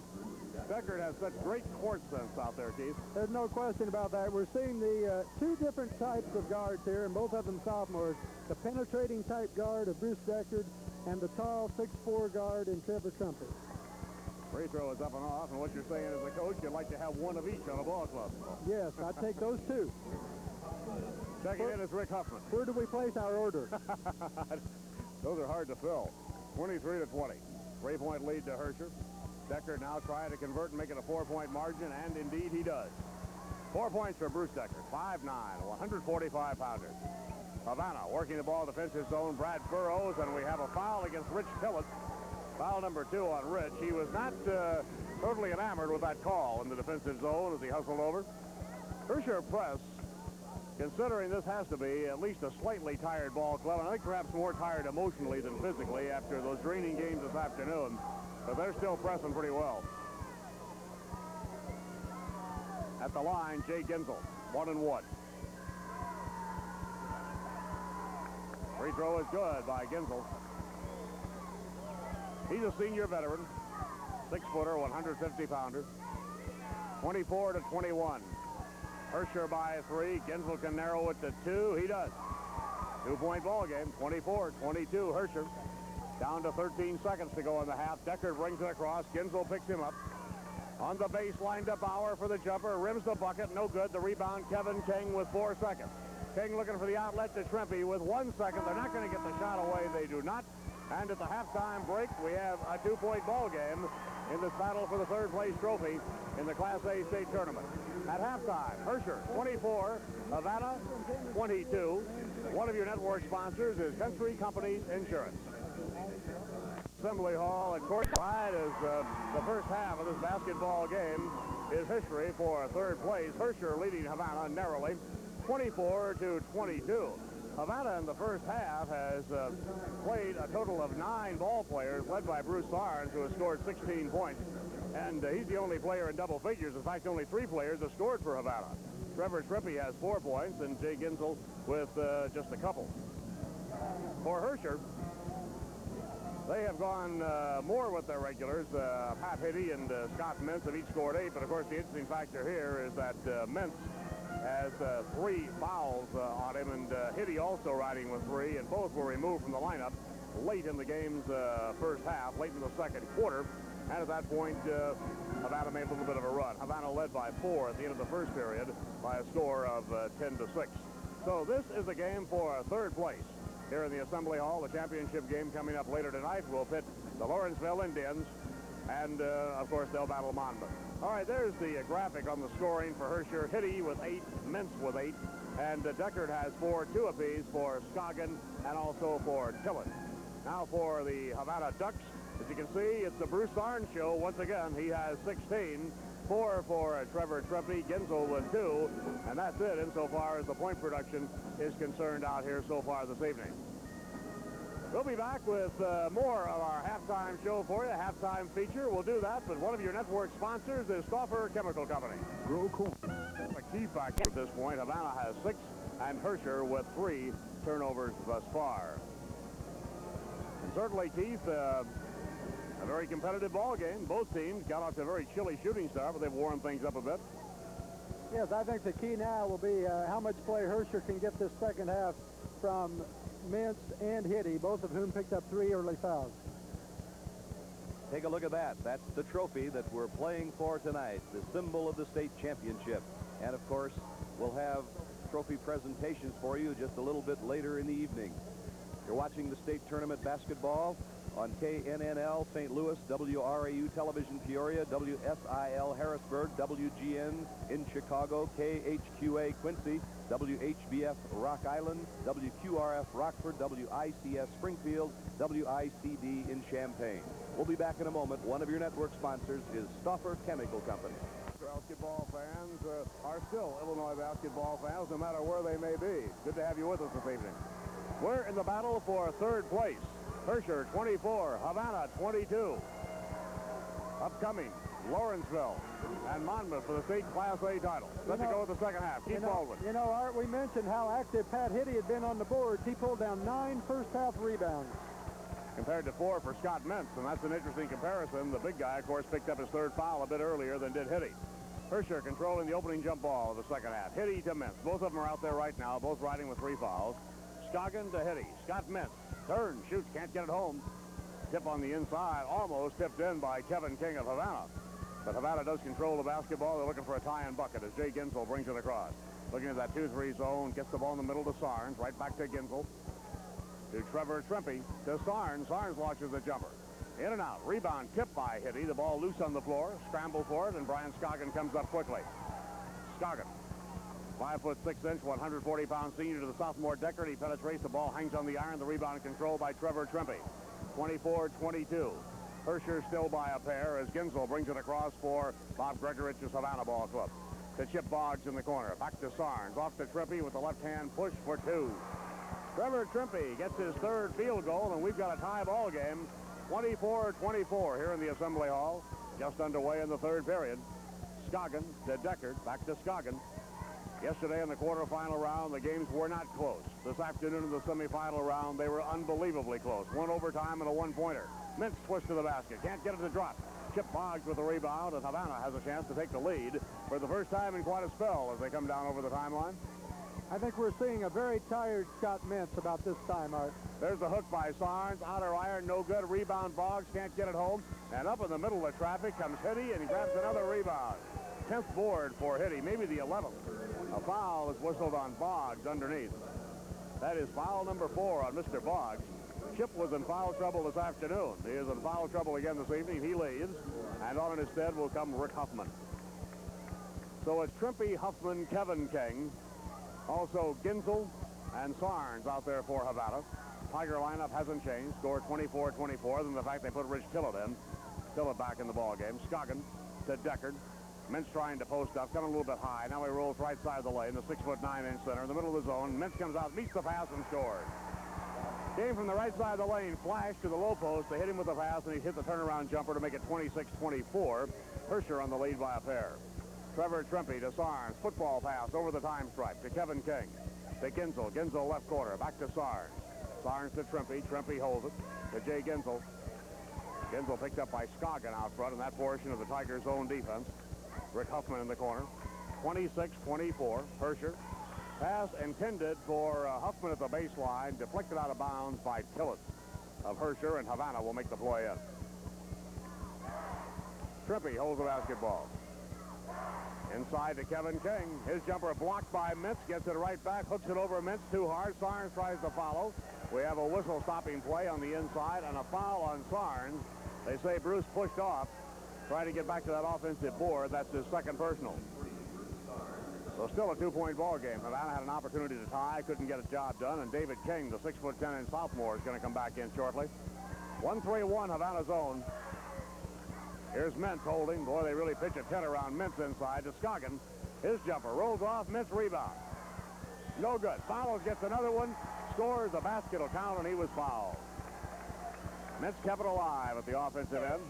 Deckard has such great court sense out there, Keith. There's no question about that. We're seeing the two different types of guards here, and both of them sophomores. The penetrating type guard of Bruce Deckard and the tall 6'4" guard in Trevor Trumpet. Free throw is up and off, and what you're saying as a coach, you'd like to have one of each on a ball club. Yes, I'd take those two. Checking in is Rick Huffman. Where do we place our order? Those are hard to fill. 23-20. 3-point lead to Herscher. Deckard now trying to convert and make it a 4-point margin, and indeed he does. 4 points for Bruce Deckard. 5'9", 145-pounder. Havana working the ball defensive zone. Brad Burrows, and we have a foul against Rich Tillett. Foul number 2 on Rich. He was not totally enamored with that call in the defensive zone as he hustled over. Herscher press, considering this has to be at least a slightly tired ball club, and I think perhaps more tired emotionally than physically after those draining games this afternoon, but they're still pressing pretty well. At the line, Jay Ginsel, 1-1. Free throw is good by Ginsel. He's a senior veteran, 6-footer, 150-pounder. 24-21. Herscher by 3. Ginsel can narrow it to 2. He does. 2-point ball game. 24-22. Herscher down to 13 seconds to go in the half. Deckard brings it across. Ginsel picks him up. On the baseline to Bauer for the jumper. Rims the bucket. No good. The rebound, Kevin King with 4 seconds. King looking for the outlet to Trimpe with 1 second. They're not going to get the shot away. They do not. And at the halftime break, we have a 2-point ball game in this battle for the third place trophy in the Class A state tournament. At halftime, Herscher 24, Havana 22. One of your network sponsors is Country Companies Insurance. Assembly Hall at courtside as the first half of this basketball game is history for third place. Herscher leading Havana narrowly, 24-22. Havana in the first half has played a total of 9 ball players, led by Bruce Sarnes, who has scored 16 points. And he's the only player in double figures. In fact, only 3 players have scored for Havana. Trevor Trimpe has 4 points, and Jay Ginsel with just a couple. For Herscher, they have gone more with their regulars. Pat Hitty and Scott Mintz have each scored 8, but of course the interesting factor here is that Mintz has 3 fouls on him, and Hitty also riding with 3, and both were removed from the lineup late in the game's first half, late in the second quarter. And at that point, Havana made a little bit of a run. Havana led by 4 at the end of the first period by a score of 10-6. So this is a game for third place. here in the Assembly Hall. The championship game coming up later tonight will pit the Lawrenceville Indians, and, of course, they'll battle Monmouth. All right, there's the graphic on the scoring for Herscher. Hitty with 8, Mintz with 8, and Deckard has 4, 2 apiece for Scoggin and also for Tillett. Now for the Havana Ducks. As you can see, it's the Bruce Sarn show once again. He has 16, 4 for Trevor Trempy, Ginsel with 2, and that's it insofar as the point production is concerned out here so far this evening. We'll be back with more of our halftime show for you, halftime feature. We'll do that, but one of your network sponsors is Stauffer Chemical Company. Grow corn. A key factor at this point. Havana has 6, and Herscher with 3 turnovers thus far. And certainly, Keith, a very competitive ball game. Both teams got off to a very chilly shooting start, but they've warmed things up a bit. Yes, I think the key now will be how much play Herscher can get this second half from Mintz and Hitty, both of whom picked up 3 early fouls. Take a look at that. That's the trophy that we're playing for tonight, the symbol of the state championship. And, of course, we'll have trophy presentations for you just a little bit later in the evening. You're watching the state tournament basketball on KNNL St. Louis, WRAU Television Peoria, WSIL Harrisburg, WGN in Chicago, KHQA Quincy, WHBF Rock Island, WQRF Rockford, WICS Springfield, WICD in Champaign. We'll be back in a moment. One of your network sponsors is Stauffer Chemical Company. Basketball fans are still Illinois basketball fans, no matter where they may be. Good to have you with us this evening. We're in the battle for 3rd place. Herscher 24, Havana 22. Upcoming, Lawrenceville and Monmouth for the state Class A title. Let's go with the second half. Keith Baldwin. You know, Art, we mentioned how active Pat Hitty had been on the boards. He pulled down 9 first-half rebounds. Compared to 4 for Scott Mintz, and that's an interesting comparison. The big guy, of course, picked up his 3rd foul a bit earlier than did Hitty. Herscher controlling the opening jump ball of the second half. Hitty to Mintz. Both of them are out there right now, both riding with 3 fouls. Scoggin to Hitty. Scott Mintz. Turns, shoots, can't get it home. Tip on the inside, almost tipped in by Kevin King of Havana. But Havana does control the basketball. They're looking for a tie-in bucket as Jay Ginsel brings it across. Looking at that 2-3 zone, gets the ball in the middle to Sarns, right back to Ginsel. To Trevor Trempy, to Sarns. Sarns launches the jumper. In and out. Rebound tipped by Hitty. The ball loose on the floor. Scramble for it, and Brian Scoggin comes up quickly. Scoggin. 5'6", 140-pound senior to the sophomore Deckard. He penetrates. The ball hangs on the iron. The rebound controlled by Trevor Trempy. 24-22. Herscher still by a pair as Ginsel brings it across for Bob Gregorich's Havana Ball Club. To Chip Boggs in the corner. Back to Sarns. Off to Trempy with the left-hand push for 2. Trevor Trempy gets his 3rd field goal, and we've got a tie ball game. 24-24 here in the Assembly Hall. Just underway in the 3rd period. Scoggin to Deckard. Back to Scoggin. Yesterday in the quarterfinal round, the games were not close. This afternoon in the semifinal round, they were unbelievably close. 1 overtime and a 1-pointer. Mintz pushed to the basket. Can't get it to drop. Chip Boggs with the rebound, and Havana has a chance to take the lead for the first time in quite a spell as they come down over the timeline. I think we're seeing a very tired Scott Mintz about this time, Art. There's the hook by Sarns. Outer iron, no good. Rebound, Boggs can't get it home. And up in the middle of traffic comes Hitty, and he grabs another rebound. 10th board for Hitty, maybe the 11th. A foul is whistled on Boggs underneath. That is foul number 4 on Mr. Boggs. Chip was in foul trouble this afternoon. He is in foul trouble again this evening. He leaves, and on in his stead will come Rick Huffman. So it's Trempy, Huffman, Kevin King, also Ginsel and Sarns out there for Havana. Tiger lineup hasn't changed. Score 24-24. Then the fact they put Rich Tillett in. Tillett back in the ball game. Scoggin to Deckard. Mintz trying to post up, coming a little bit high. Now he rolls right side of the lane, the 6'9" center in the middle of the zone. Mintz comes out, meets the pass, and scores. Came from the right side of the lane, flashed to the low post. They hit him with the pass, and he hit the turnaround jumper to make it 26-24. Herscher on the lead by a pair. Trevor Trempy to Sarns. Football pass over the time stripe to Kevin King. To Ginsel. Ginsel left quarter. Back to Sarns. Sarns to Trempy. Trempy holds it to Jay Ginsel. Ginsel picked up by Scoggin out front in that portion of the Tigers' own defense. Rick Huffman in the corner. 26-24. Herscher. Pass intended for Huffman at the baseline. Deflected out of bounds by Tillett of Herscher, and Havana will make the play in. Trempy holds the basketball. Inside to Kevin King. His jumper blocked by Mintz. Gets it right back. Hooks it over Mintz too hard. Sarnes tries to follow. We have a whistle stopping play on the inside and a foul on Sarnes. They say Bruce pushed off, trying to get back to that offensive board. That's his second personal. So still a 2-point ball game. Havana had an opportunity to tie, couldn't get a job done, and David King, the 6'10" sophomore, is going to come back in shortly. 1-3-1 Havana zone. Here's Mintz holding. Boy, they really pitch a tent around Mintz inside to Scoggin. His jumper rolls off. Mintz rebound. No good. Fowles gets another one. Scores. The basket will count, and he was fouled. Mintz kept it alive at the offensive end.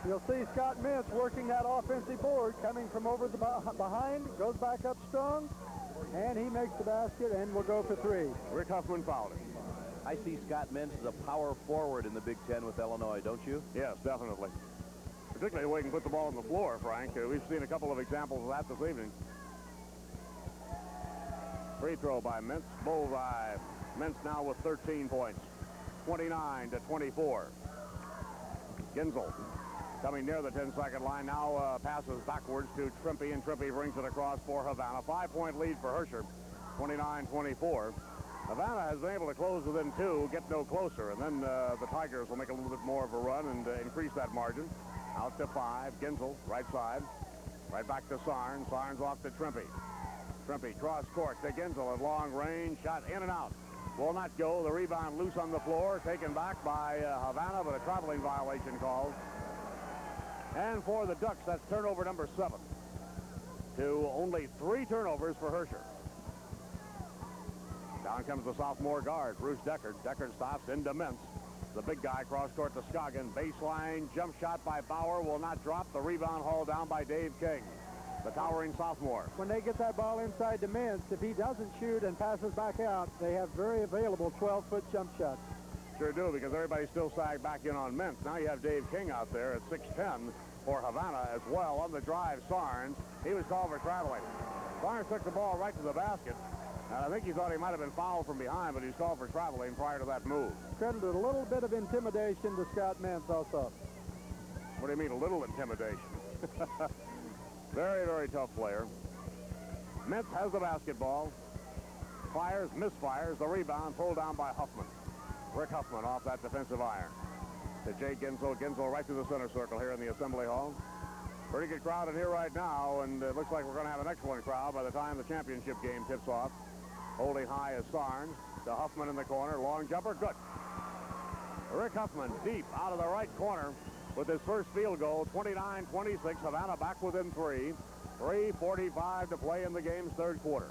You'll see Scott Mintz working that offensive board, coming from over the behind, goes back up strong, and he makes the basket and will go for 3. Rick Huffman fouled him. I see Scott Mintz as a power forward in the Big Ten with Illinois, don't you? Yes, definitely. Particularly the way he can put the ball on the floor, Frank. We've seen a couple of examples of that this evening. Free throw by Mintz. Bullseye. Mintz now with 13 points. 29-24. Ginzel coming near the 10-second line. Now passes backwards to Trimpe, and Trimpe brings it across for Havana. 5-point lead for Herscher. 29-24. Havana has been able to close within 2, get no closer, and then the Tigers will make a little bit more of a run and increase that margin. Out to 5. Ginzel, right side. Right back to Sarnes. Sarnes off to Trimpe. Trimpe cross court to Ginzel at long range. Shot in and out. Will not go. The rebound loose on the floor. Taken back by Havana, but a traveling violation called. And for the Ducks, that's turnover number 7. To only 3 turnovers for Herscher. Down comes the sophomore guard, Bruce Deckard. Deckard stops into Mintz. The big guy cross court to Scoggin. Baseline jump shot by Bauer will not drop. The rebound hauled down by Dave King, the towering sophomore. When they get that ball inside to Mintz, if he doesn't shoot and passes back out, they have very available 12-foot jump shots. Sure do, because everybody's still sagged back in on Mintz. Now you have Dave King out there at 6'10" for Havana as well. On the drive, Sarnes. He was called for traveling. Sarnes took the ball right to the basket. And I think he thought he might have been fouled from behind, but he was called for traveling prior to that move. Credited a little bit of intimidation to Scott Mintz also. What do you mean, a little intimidation? Very, very tough player. Mintz has the basketball. Fires, misfires. The rebound pulled down by Huffman. Rick Huffman off that defensive iron. To Jay Ginzel. Ginzel right to the center circle here in the Assembly Hall. Pretty good crowd in here right now, and it looks like we're going to have an excellent crowd by the time the championship game tips off. Holding high is Sarnes. To Huffman in the corner. Long jumper. Good. Rick Huffman deep out of the right corner with his first field goal. 29-26. Havana back within 3. 3:45 to play in the game's third quarter.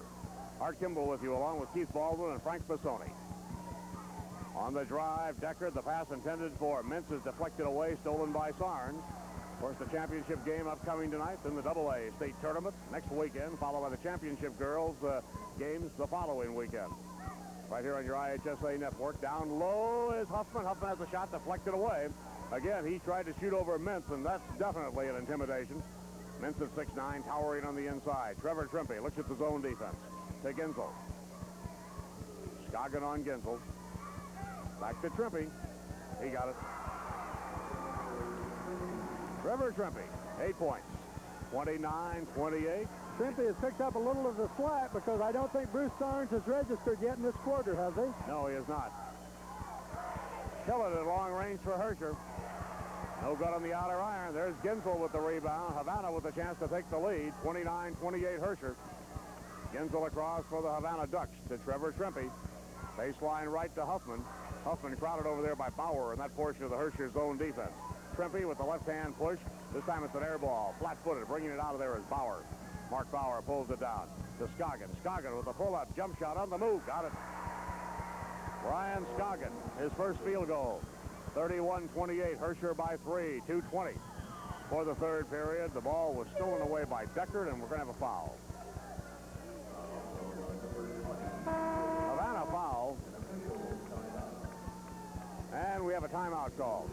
Art Kimball with you along with Keith Baldwin and Frank Bassoni. On the drive, Deckard. The pass intended for Mintz is deflected away. Stolen by Sarnes. Of course, the championship game upcoming tonight in the AA state tournament next weekend, followed by the championship girls games the following weekend. Right here on your IHSA network. Down low is Huffman. Huffman has a shot deflected away. Again, he tried to shoot over Mintz, and that's definitely an intimidation. Mintz at 6'9", towering on the inside. Trevor Trimpe looks at the zone defense. To Ginzel. Scoggin on Ginzel. Back to Trimpe. He got it. Trevor Trimpe, 8 points. 29-28. Trimpe has picked up a little of the slack because I don't think Bruce Sarnes has registered yet in this quarter, has he? No, he has not. Kill it at long range for Herscher. No good on the outer iron. There's Ginzel with the rebound. Havana with a chance to take the lead. 29-28 Herscher. Ginzel across for the Havana Ducks to Trevor Trimpe. Baseline right to Huffman. Huffman crowded over there by Bauer in that portion of the Herscher zone defense. Trimpe with the left-hand push. This time it's an air ball. Flat-footed. Bringing it out of there is Bauer. Mark Bauer pulls it down to Scoggin. Scoggin with a pull-up jump shot on the move. Got it. Brian Scoggin, his first field goal. 31-28. Herscher by 3. 2:20 for the third period. The ball was stolen away by Deckard, and we're going to have a foul. Havana foul. And we have a timeout call.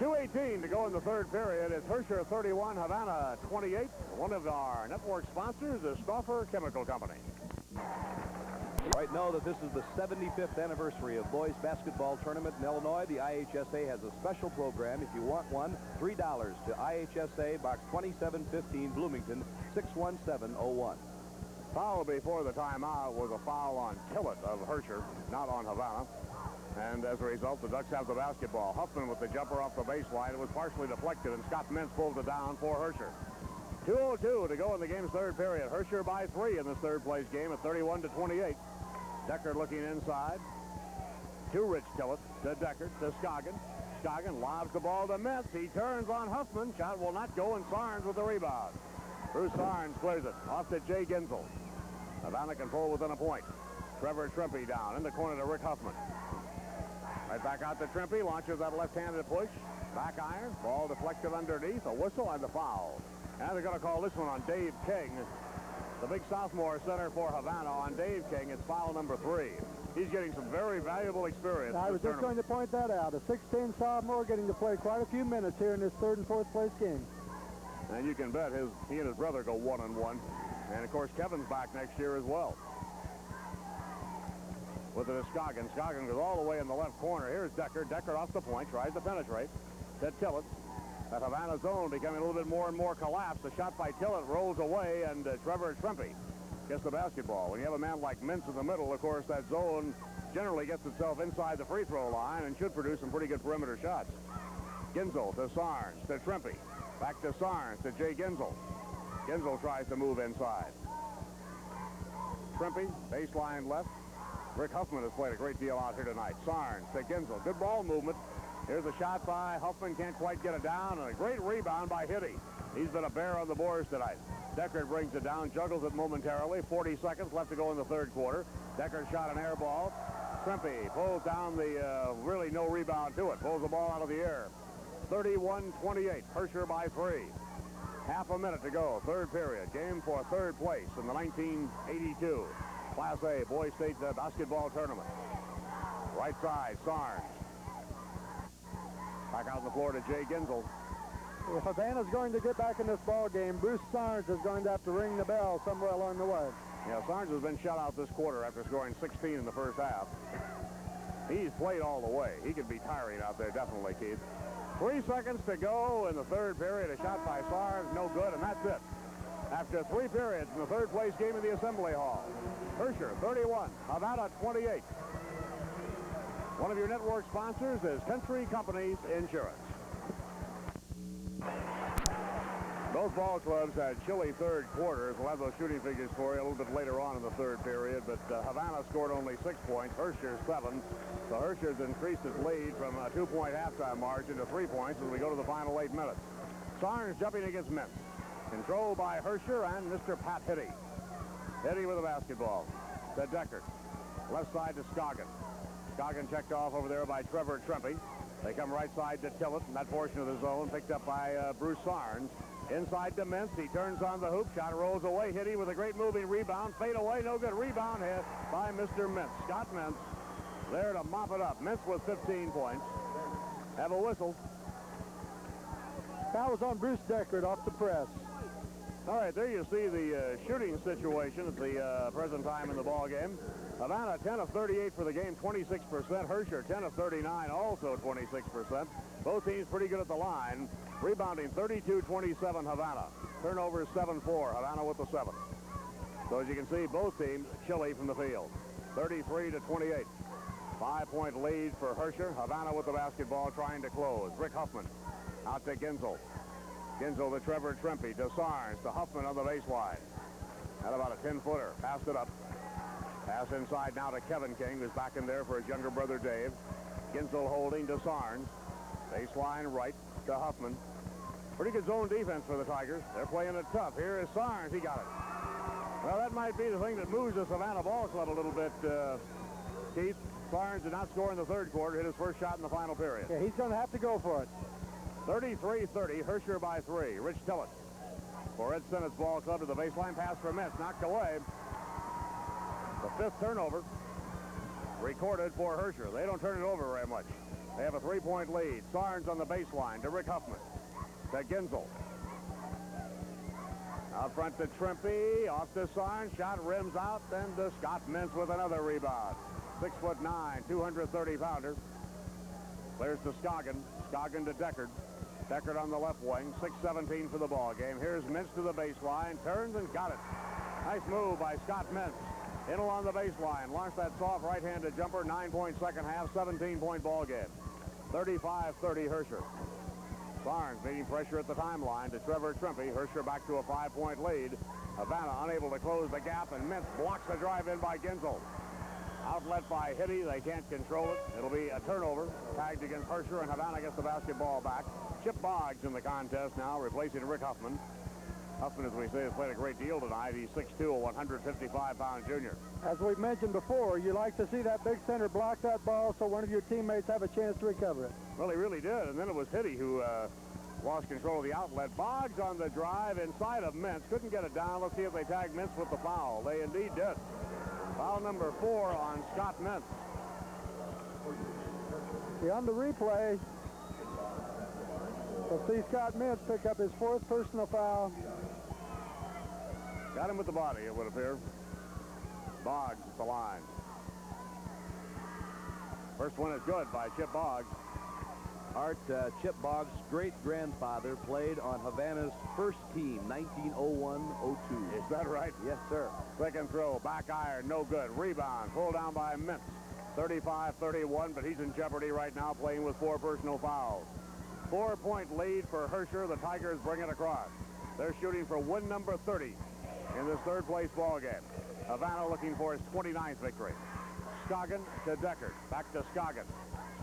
2:18 to go in the third period. It's Herscher 31, Havana 28. One of our network sponsors is Stauffer Chemical Company. Right, know that this is the 75th anniversary of boys basketball tournament in Illinois. The IHSA has a special program. If you want one, $3 to IHSA, Box 2715, Bloomington, 61701. Foul before the timeout was a foul on Tillett of Herscher, not on Havana. And as a result, the Ducks have the basketball. Huffman with the jumper off the baseline. It was partially deflected, and Scott Mintz pulled it down for Herscher. 2:02 to go in the game's third period. Herscher by 3 in this third-place game at 31-28. Deckard looking inside to Rich Tillett, to Deckard, to Scoggin. Scoggin lobs the ball to Mintz. He turns on Huffman. Shot will not go, and Sarnes with the rebound. Bruce Sarnes clears it. Off to Jay Ginzel. Havana can pull within a point. Trevor Trimpe down in the corner to Rick Huffman. Right back out to Trimpe. Launches that left-handed push. Back iron. Ball deflected underneath. A whistle and the foul. And they're going to call this one on Dave King, the big sophomore center for Havana. On Dave King, it's foul number 3. He's getting some very valuable experience. I was just going to point that out. A 6'10" sophomore getting to play quite a few minutes here in this third and fourth place game. And you can bet he and his brother go 1-1. And, of course, Kevin's back next year as well. With it is Scoggin. Scoggin goes all the way in the left corner. Here's Deckard. Deckard off the point. Tries to penetrate. To Tillett. That Havana zone becoming a little bit more and more collapsed. The shot by Tillett rolls away, and Trevor Trimpe gets the basketball. When you have a man like Mintz in the middle, of course, that zone generally gets itself inside the free throw line and should produce some pretty good perimeter shots. Ginzel to Sarnes to Trimpe. Back to Sarnes to Jay Ginzel. Ginzel tries to move inside. Trimpe, baseline left. Rick Huffman has played a great deal out here tonight. Sarnes to Ginzel. Good ball movement. Here's a shot by Huffman. Can't quite get it down. And a great rebound by Hitty. He's been a bear on the boards tonight. Deckard brings it down, juggles it momentarily. 40 seconds left to go in the third quarter. Deckard shot an air ball. Trimpe pulls down the really no rebound to it. Pulls the ball out of the air. 31-28. Herscher by 3. Half a minute to go. Third period. Game for third place in the 1982 Class A Boys State Basketball Tournament. Right side, Sarnes. Back out on the floor to Jay Ginzel. If Havana's going to get back in this ball game, Bruce Sarnes is going to have to ring the bell somewhere along the way. Yeah, Sarnes has been shut out this quarter after scoring 16 in the first half. He's played all the way. He could be tiring out there, definitely, Keith. 3 seconds to go in the third period. A shot by Sarnes, no good, and that's it. After 3 periods in the third place game in the Assembly Hall. Herscher, 31. Havana, 28. One of your network sponsors is Country Companies Insurance. Both ball clubs had chilly third quarters. We'll have those shooting figures for you a little bit later on in the third period, but Havana scored only 6 points, Herscher 7. So Herscher's increased his lead from a 2-point halftime margin to 3 points as we go to the final 8 minutes. Sarnes jumping against Mintz. Controlled by Herscher and Mr. Pat Hitty. Hitty with the basketball. To Deckard. Left side to Scoggin. Scoggin checked off over there by Trevor Trimpe. They come right side to Tillett in that portion of the zone, picked up by Bruce Sarnes. Inside to Mintz. He turns on the hoop. Shot rolls away. Hitty with a great moving rebound. Fade away. No good. Rebound hit by Mr. Mintz. Scott Mintz there to mop it up. Mintz with 15 points. Have a whistle. That was on Bruce Deckard off the press. All right, there you see the shooting situation at the present time in the ball game. Havana 10 of 38 for the game, 26%. Herscher 10 of 39, also 26%. Both teams pretty good at the line. Rebounding 32-27 Havana. Turnovers 7-4. Havana with the 7. So as you can see, both teams chilly from the field. 33-28. 5-point lead for Herscher. Havana with the basketball trying to close. Rick Huffman out to Ginzel. Ginzel to Trevor Trimpe, to Sarnes, to Huffman on the baseline. Had about a 10-footer. Passed it up. Pass inside now to Kevin King, who's back in there for his younger brother Dave. Ginzel holding to Sarnes. Baseline right to Huffman. Pretty good zone defense for the Tigers. They're playing it tough. Here is Sarnes. He got it. Well, that might be the thing that moves the Savannah ball club a little bit, Keith. Sarnes did not score in the third quarter. Hit his first shot in the final period. Yeah, he's going to have to go for it. 33-30, Herscher by 3. Rich Tillett for Ed Sennett's ball club to the baseline. Pass for Mintz, knocked away. The 5th turnover recorded for Herscher. They don't turn it over very much. They have a 3-point lead. Sarnes on the baseline to Rick Huffman. To Ginzel. Out front to Trimpe, off to Sarn, shot rims out, then to Scott Mintz with another rebound. 6'9", 230-pounder. Clears to Scoggin. Scoggin to Deckard. Deckard on the left wing. 6:17 for the ball game. Here's Mintz to the baseline. Turns and got it. Nice move by Scott Mintz. In along the baseline. Launched that soft right-handed jumper. 9-point second half. 17-point ball game. 35-30 Herscher. Barnes meeting pressure at the timeline to Trevor Trimpe. Herscher back to a 5-point lead. Havana unable to close the gap, and Mintz blocks the drive in by Ginzel. Outlet by Hitty. They can't control it. It'll be a turnover. Tagged against Herscher, and Havana gets the basketball back. Chip Boggs in the contest now, replacing Rick Huffman. Huffman, as we say, has played a great deal tonight. He's 6'2", a 155-pound junior. As we've mentioned before, you like to see that big center block that ball so one of your teammates have a chance to recover it. Well, he really did, and then it was Hitty who lost control of the outlet. Boggs on the drive inside of Mintz. Couldn't get it down. Let's see if they tag Mintz with the foul. They indeed did. Foul number 4 on Scott Mintz. See, on the replay, we'll see Scott Mintz pick up his 4th personal foul. Got him with the body, it would appear. Boggs at the line. First one is good by Chip Boggs. Art, Chip Boggs' great-grandfather played on Havana's first team, 1901-02. Is that right? Yes, sir. Second throw, back iron, no good. Rebound, pulled down by Mintz. 35-31, but he's in jeopardy right now playing with 4 personal fouls. 4-point lead for Herscher. The Tigers bring it across. They're shooting for win number 30 in this third-place ball game. Havana looking for his 29th victory. Scoggin to Deckard. Back to Scoggin.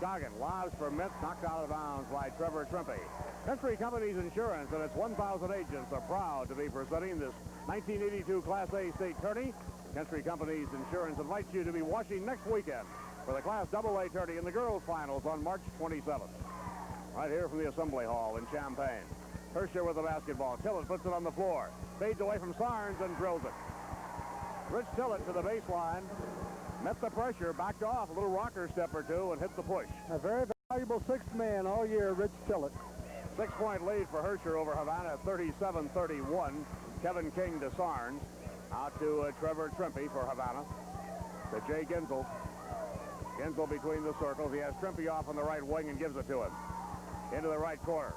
Scoggin lobs for Mintz, knocked out of bounds by Trevor Trimpe. Country Companies Insurance and its 1,000 agents are proud to be presenting this 1982 Class A state tourney. Country Companies Insurance invites you to be watching next weekend for the Class AA tourney in the girls' finals on March 27th. Right here from the Assembly Hall in Champaign. Herscher with the basketball. Tillett puts it on the floor. Fades away from Sarns and drills it. Rich Tillett to the baseline. Met the pressure, backed off a little rocker step or two, and hit the push. A very valuable 6th man all year, Rich Tillett. 6-point lead for Herscher over Havana, 37-31. Kevin King to Sarns. Out to Trevor Trimpe for Havana. To Jay Ginzel. Ginzel between the circles. He has Trimpe off on the right wing and gives it to him. Into the right corner.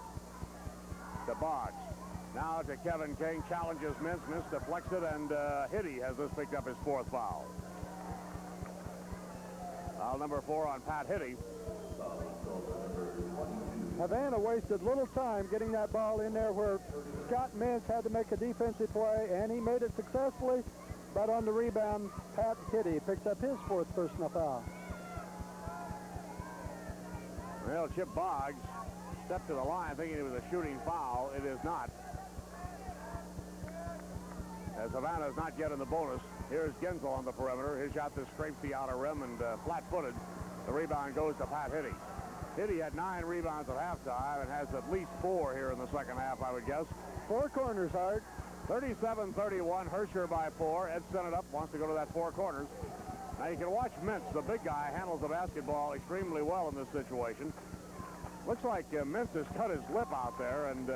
To Boggs. Now to Kevin King. Challenges Mintz. Mintz deflects it, and Hitty has this picked up his 4th foul. Foul number 4 on Pat Hitty. Havana wasted little time getting that ball in there where Scott Mintz had to make a defensive play, and he made it successfully. But on the rebound, Pat Hitty picks up his 4th personal foul. Well, Chip Boggs stepped to the line thinking it was a shooting foul. It is not. As Havana is not yet in the bonus. Here's Ginzel on the perimeter. His shot that scrapes the outer rim and flat-footed. The rebound goes to Pat Hitty. Hitty had 9 rebounds at halftime and has at least 4 here in the second half, I would guess. 4 corners, Art. 37-31, Herscher by 4. Ed sent it up, wants to go to that 4 corners. Now you can watch Mintz, the big guy, handles the basketball extremely well in this situation. Looks like Mintz has cut his lip out there, and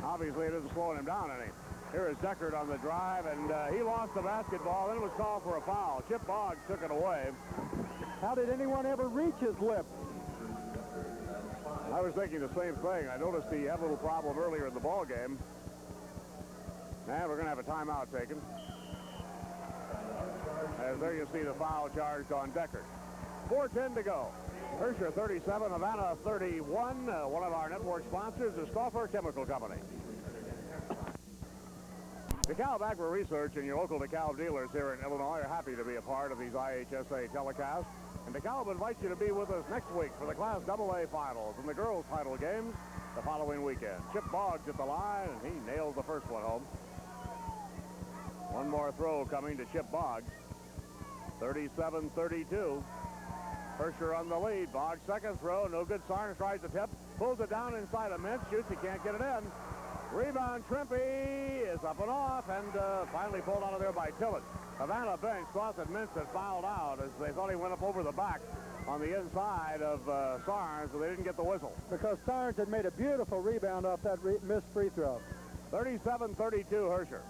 obviously it isn't slowing him down any. Here is Deckard on the drive, and he lost the basketball, and it was called for a foul. Chip Boggs took it away. How did anyone ever reach his lip? I was thinking the same thing. I noticed he had a little problem earlier in the ball game. And we're going to have a timeout taken. As there you see the foul charged on Deckard. 4:10 to go. Herscher 37, Havana 31. One of our network sponsors is Stauffer Chemical Company. DeKalb Agri Research and your local DeKalb dealers here in Illinois are happy to be a part of these IHSA telecasts. And DeKalb invites you to be with us next week for the Class AA finals and the girls' title games the following weekend. Chip Boggs at the line, and he nailed the first one home. One more throw coming to Chip Boggs. 37-32. Herscher on the lead. Boggs' second throw, no good. Sarnes tries the tip, pulls it down inside of Mintz, shoots, he can't get it in. Rebound, Trimpe is up and off, and finally pulled out of there by Tillett. Havana bench thought that Mintz had fouled out as they thought he went up over the back on the inside of Sarnes, so they didn't get the whistle. Because Sarnes had made a beautiful rebound off that missed free throw. 37-32 Herscher.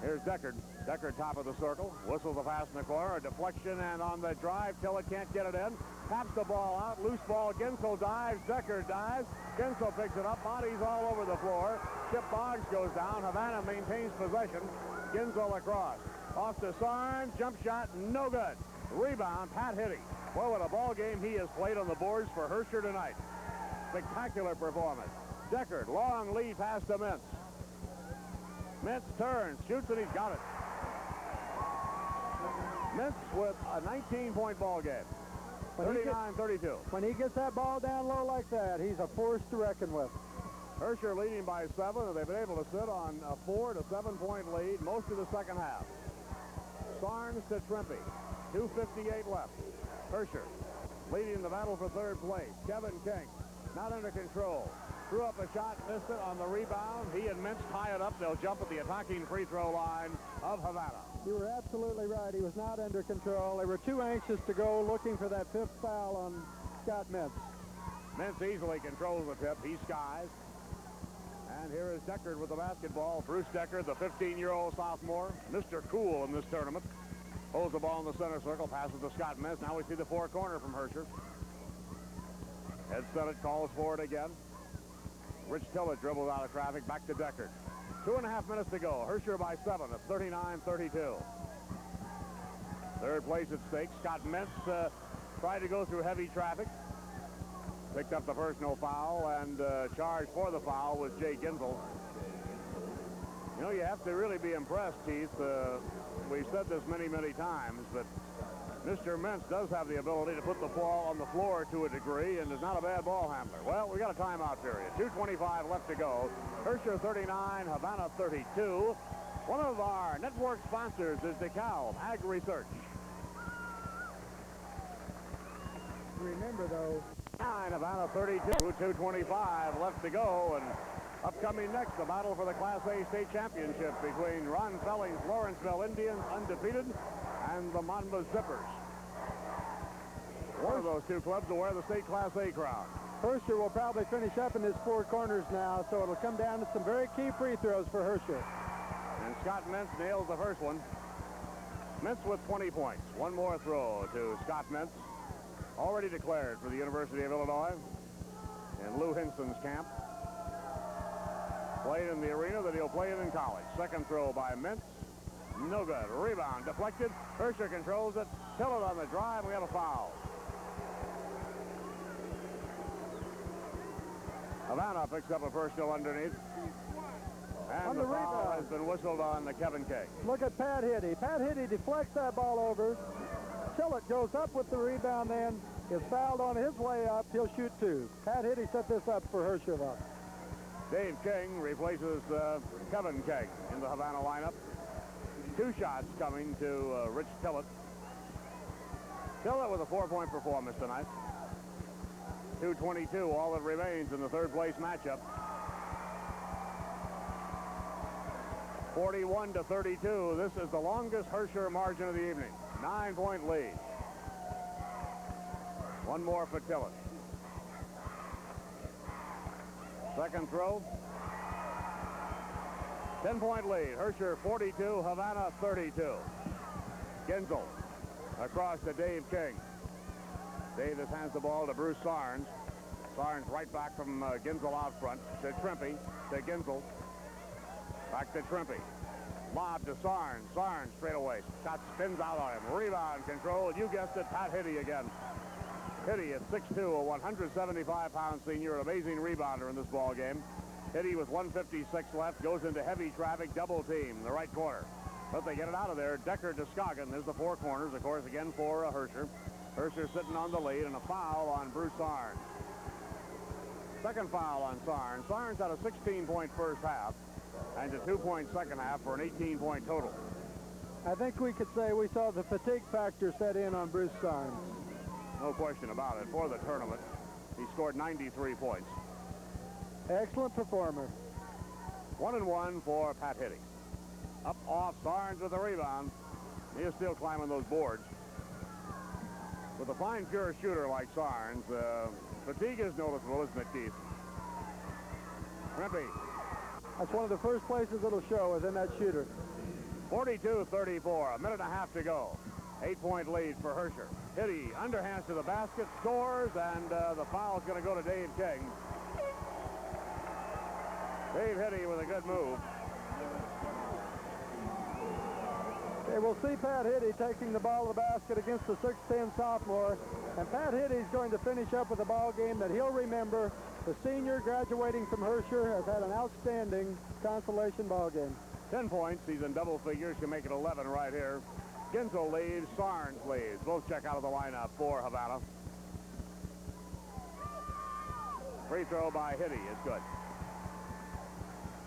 Here's Deckard. Deckard top of the circle. Whistles a pass in the corner. A deflection, and on the drive, Tillett can't get it in. Taps the ball out. Loose ball. Ginsel dives. Deckard dives. Ginsel picks it up. Bodies all over the floor. Chip Boggs goes down. Havana maintains possession. Ginsel across. Off to Sarnes. Jump shot. No good. Rebound. Pat Hitty. Boy, what a ball game he has played on the boards for Herscher tonight. Spectacular performance. Deckard. Long lead pass to Mintz. Mintz turns. Shoots, and he's got it. Mintz with a 19-point ball game. 39-32. When he gets that ball down low like that, he's a force to reckon with. Herscher leading by 7, and they've been able to sit on a 4 to 7-point lead most of the second half. Sarnes to Trimpe. 2:58 left. Herscher leading the battle for third place. Kevin King not under control. Threw up a shot, missed it on the rebound. He and Mintz tie it up. They'll jump at the attacking free throw line of Havana. You were absolutely right. He was not under control. They were too anxious to go looking for that 5th foul on Scott Mintz. Mintz easily controls the tip. He skies. And here is Deckard with the basketball. Bruce Deckard, the 15-year-old sophomore, Mr. Cool in this tournament. Holds the ball in the center circle, passes to Scott Mintz. Now we see the four-corner from Herscher. Ed Sennett calls for it again. Rich Tillett dribbles out of traffic, back to Deckard. 2.5 minutes to go. Herscher by 7 at 39-32. Third place at stake. Scott Mintz tried to go through heavy traffic. Picked up the personal foul, and charged for the foul was Jay Ginsel. You know, you have to really be impressed, Keith. We've said this many, many times, but Mr. Mintz does have the ability to put the ball on the floor to a degree and is not a bad ball handler. Well, we got a timeout period. 2:25 left to go. Herscher 39, Havana 32. One of our network sponsors is DeKalb Ag Research. Remember, though, 9, Havana 32, 2:25 left to go, and upcoming next, the battle for the Class A state championship between Ron Felling's Lawrenceville Indians, undefeated, and the Monmouth Zippers. One of those two clubs will wear the state Class A crown. Herscher will probably finish up in his four corners now, so it'll come down to some very key free throws for Herscher. And Scott Mintz nails the first one. Mintz with 20 points. One more throw to Scott Mintz, already declared for the University of Illinois in Lou Hinson's camp. Played in the arena that he'll play in college. Second throw by Mintz. No good. Rebound deflected. Herscher controls it. Tillett on the drive. We have a foul. Havana picks up a personal underneath. And the foul has been whistled on the Kevin King. Look at Pat Hitty. Pat Hitty deflects that ball over. Tillett goes up with the rebound, then is fouled on his way up. He'll shoot 2. Pat Hitty set this up for Herscher, though. Dave King replaces Kevin King in the Havana lineup. 2 shots coming to Rich Tillett. Tillett with a 4-point performance tonight. 2:22, all that remains in the third place matchup. 41-32. This is the longest Herscher margin of the evening. 9-point lead. One more for Tillett. Second throw. 10-point lead. Herscher 42, Havana 32. Ginsel across to Dave King. Davis hands the ball to Bruce Sarnes. Sarnes right back from Ginsel out front to Trimpe, to Ginsel. Back to Trimpe. Lob to Sarnes. Sarnes straight away. Shot spins out on him. Rebound control. You guessed it, Pat Hitty again. Hitty at 6'2", a 175-pound senior, an amazing rebounder in this ball game. Hitty with 1:56 left, goes into heavy traffic, double team in the right corner. But they get it out of there. Deckard to Scoggin. There's the four corners, of course, again for Herscher. Herscher sitting on the lead, and a foul on Bruce Sarnes. Second foul on Sarnes. Sarnes had a 16-point first half and a 2-point second half for an 18-point total. I think we could say we saw the fatigue factor set in on Bruce Sarnes. No question about it. For the tournament, he scored 93 points. Excellent performer. 1-1 for Pat Hitty. Up off Sarnes with a rebound. He is still climbing those boards. With a fine, pure shooter like Sarnes, fatigue is noticeable, isn't it, Keith? Rempe. That's one of the first places it'll show is in that shooter. 42-34, a minute and a half to go. 8-point lead for Herscher. Hitty underhands to the basket, scores, and the foul is going to go to Dave King. Dave Hitty with a good move. Okay, we'll see Pat Hitty taking the ball to the basket against the 6'10 sophomore. And Pat Hitty's going to finish up with a ball game that he'll remember. The senior graduating from Herscher has had an outstanding consolation ball game. 10 points. He's in double figures. Can make it 11 right here. Ginzel leaves. Sarnes leaves. Both check out of the lineup for Havana. Free throw by Hitty is good.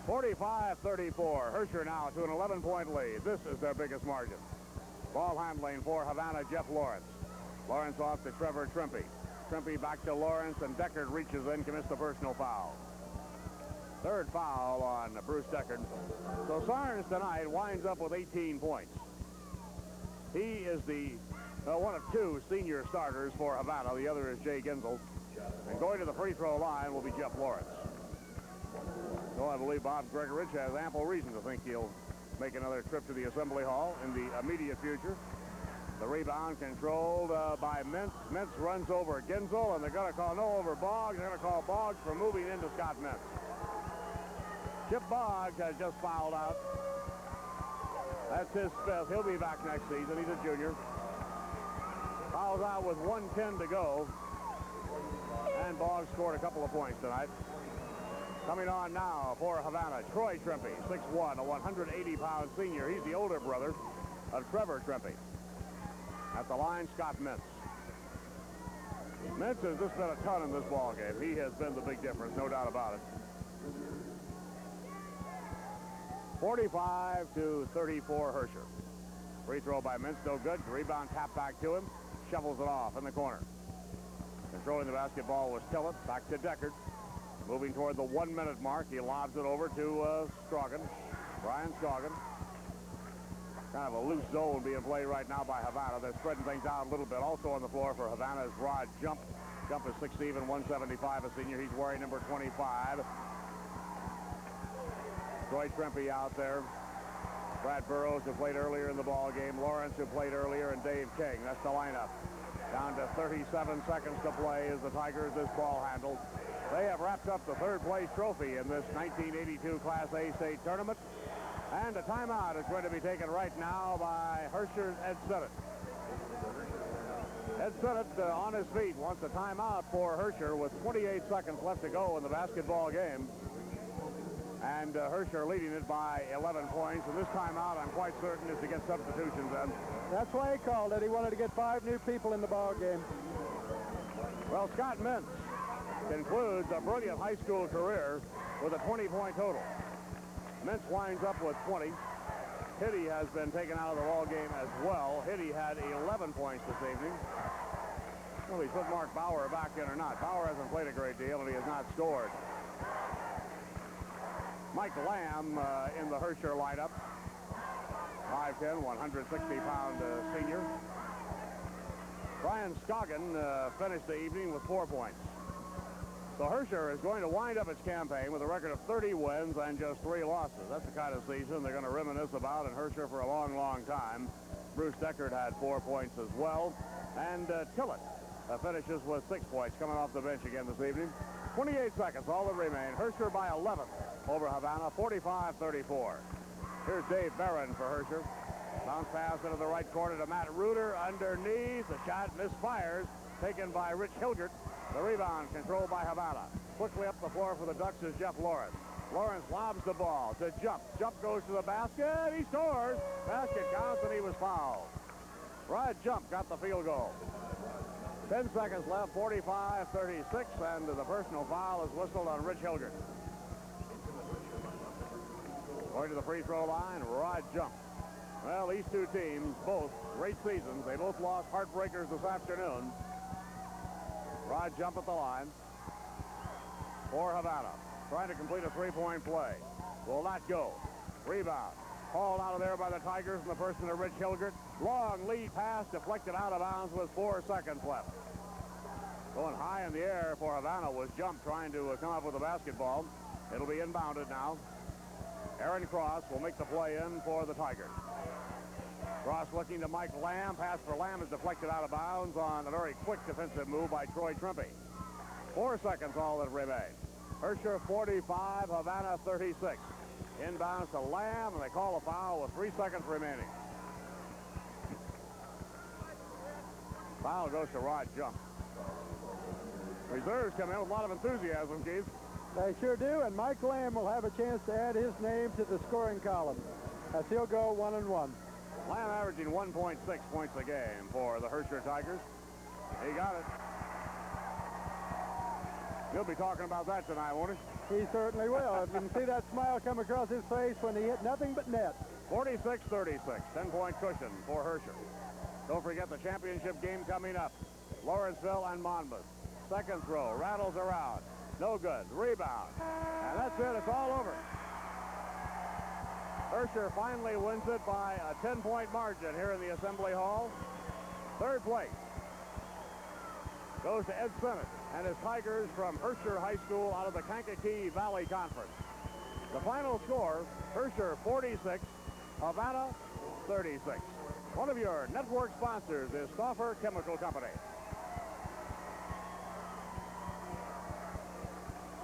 45-34. Herscher now to an 11-point lead. This is their biggest margin. Ball handling for Havana, Jeff Lawrence. Lawrence off to Trevor Trimpe. Trimpe back to Lawrence, and Deckard reaches in, commits the personal foul. Third foul on Bruce Deckard. So Sarnes tonight winds up with 18 points. He is the one of two senior starters for Havana. The other is Jay Ginzel. And going to the free throw line will be Jeff Lawrence. So I believe Bob Gregorich has ample reason to think he'll make another trip to the Assembly Hall in the immediate future. The rebound controlled by Mintz. Mintz runs over Ginzel, and they're going to call no over Boggs. They're going to call Boggs for moving into Scott Mintz. Chip Boggs has just fouled out. That's his fifth. He'll be back next season. He's a junior. Fouls out with 1:10 to go. And Boggs scored a couple of points tonight. Coming on now for Havana, Troy Trimpe, 6'1", a 180-pound senior. He's the older brother of Trevor Trimpe. At the line, Scott Mintz. Mintz has just been a ton in this ball game. He has been the big difference, no doubt about it. 45-34 Herscher. Free throw by Mintz, no good. Rebound tap back to him. Shovels it off in the corner. Controlling the basketball was Tillett. Back to Deckard. Moving toward the 1-minute mark. He lobs it over to Scogin. Brian Scogin. Kind of a loose zone being played right now by Havana. They're spreading things out a little bit. Also on the floor for Havana is Rod Jump. Jump is 6'7", 175, a senior. He's wearing number 25. Troy Trimpe out there. Brad Burrows, who played earlier in the ball game. Lawrence, who played earlier, and Dave King. That's the lineup. Down to 37 seconds to play as the Tigers this ball handled. They have wrapped up the third-place trophy in this 1982 Class A state tournament. And a timeout is going to be taken right now by Herscher's Ed Sennett. Ed Sennett on his feet wants a timeout for Herscher with 28 seconds left to go in the basketball game. And Herscher leading it by 11 points. And this timeout, I'm quite certain, is to get substitutions in. That's why he called it. He wanted to get 5 new people in the ball game. Well, Scott Mintz concludes a brilliant high school career with a 20-point total. Mintz winds up with 20. Hitty has been taken out of the ball game as well. Hitty had 11 points this evening. Well, he's put Mark Bauer back in or not. Bauer hasn't played a great deal, and he has not scored. Mike Lamb in the Herscher lineup. 5'10", 160-pound senior. Brian Scoggin finished the evening with 4 points. So Herscher is going to wind up its campaign with a record of 30 wins and just 3 losses. That's the kind of season they're going to reminisce about in Herscher for a long, long time. Bruce Deckard had 4 points as well. And Tillett finishes with 6 points coming off the bench again this evening. 28 seconds, all that remain. Herscher by 11 over Havana, 45-34. Here's Dave Barron for Herscher. Bounce pass into the right corner to Matt Reuter underneath. The shot misfires, taken by Rich Hilgert. The rebound controlled by Havana. Quickly up the floor for the Ducks is Jeff Lawrence. Lawrence lobs the ball to Jump. Jump goes to the basket. He scores. Basket counts, and he was fouled. Rod Jump got the field goal. 10 seconds left, 45-36, and the personal foul is whistled on Rich Hilgert. Going to the free throw line, Rod Jump. Well, these two teams, both great seasons. They both lost heartbreakers this afternoon. Rod Jump at the line for Havana. Trying to complete a 3-point play. Will not go. Rebound. Hauled out of there by the Tigers in the person of Rich Hilgert. Long lead pass deflected out of bounds with 4 seconds left. Going high in the air for Havana was Jump trying to come up with a basketball. It'll be inbounded now. Aaron Cross will make the play in for the Tigers. Cross looking to Mike Lamb. Pass for Lamb is deflected out of bounds on a very quick defensive move by Troy Trimpe. 4 seconds all that remain. Herscher 45, Havana 36. Inbounds to Lamb, and they call a foul with 3 seconds remaining. Foul goes to Rod Jump. Reserves come in with a lot of enthusiasm, Keith. They sure do, and Mike Lamb will have a chance to add his name to the scoring column as he'll go 1-1. Lamb averaging 1.6 points a game for the Herscher Tigers. He got it. He'll be talking about that tonight, won't he? He certainly will. You can see that smile come across his face when he hit nothing but net. 46-36, 10-point cushion for Herscher. Don't forget the championship game coming up. Lawrenceville and Monmouth. Second throw, rattles around. No good. Rebound. And that's it. It's all over. Herscher finally wins it by a 10-point margin here in the Assembly Hall. Third place goes to Ed Sennett and his Tigers from Herscher High School out of the Kankakee Valley Conference. The final score, Herscher 46, Havana 36. One of your network sponsors is Stauffer Chemical Company.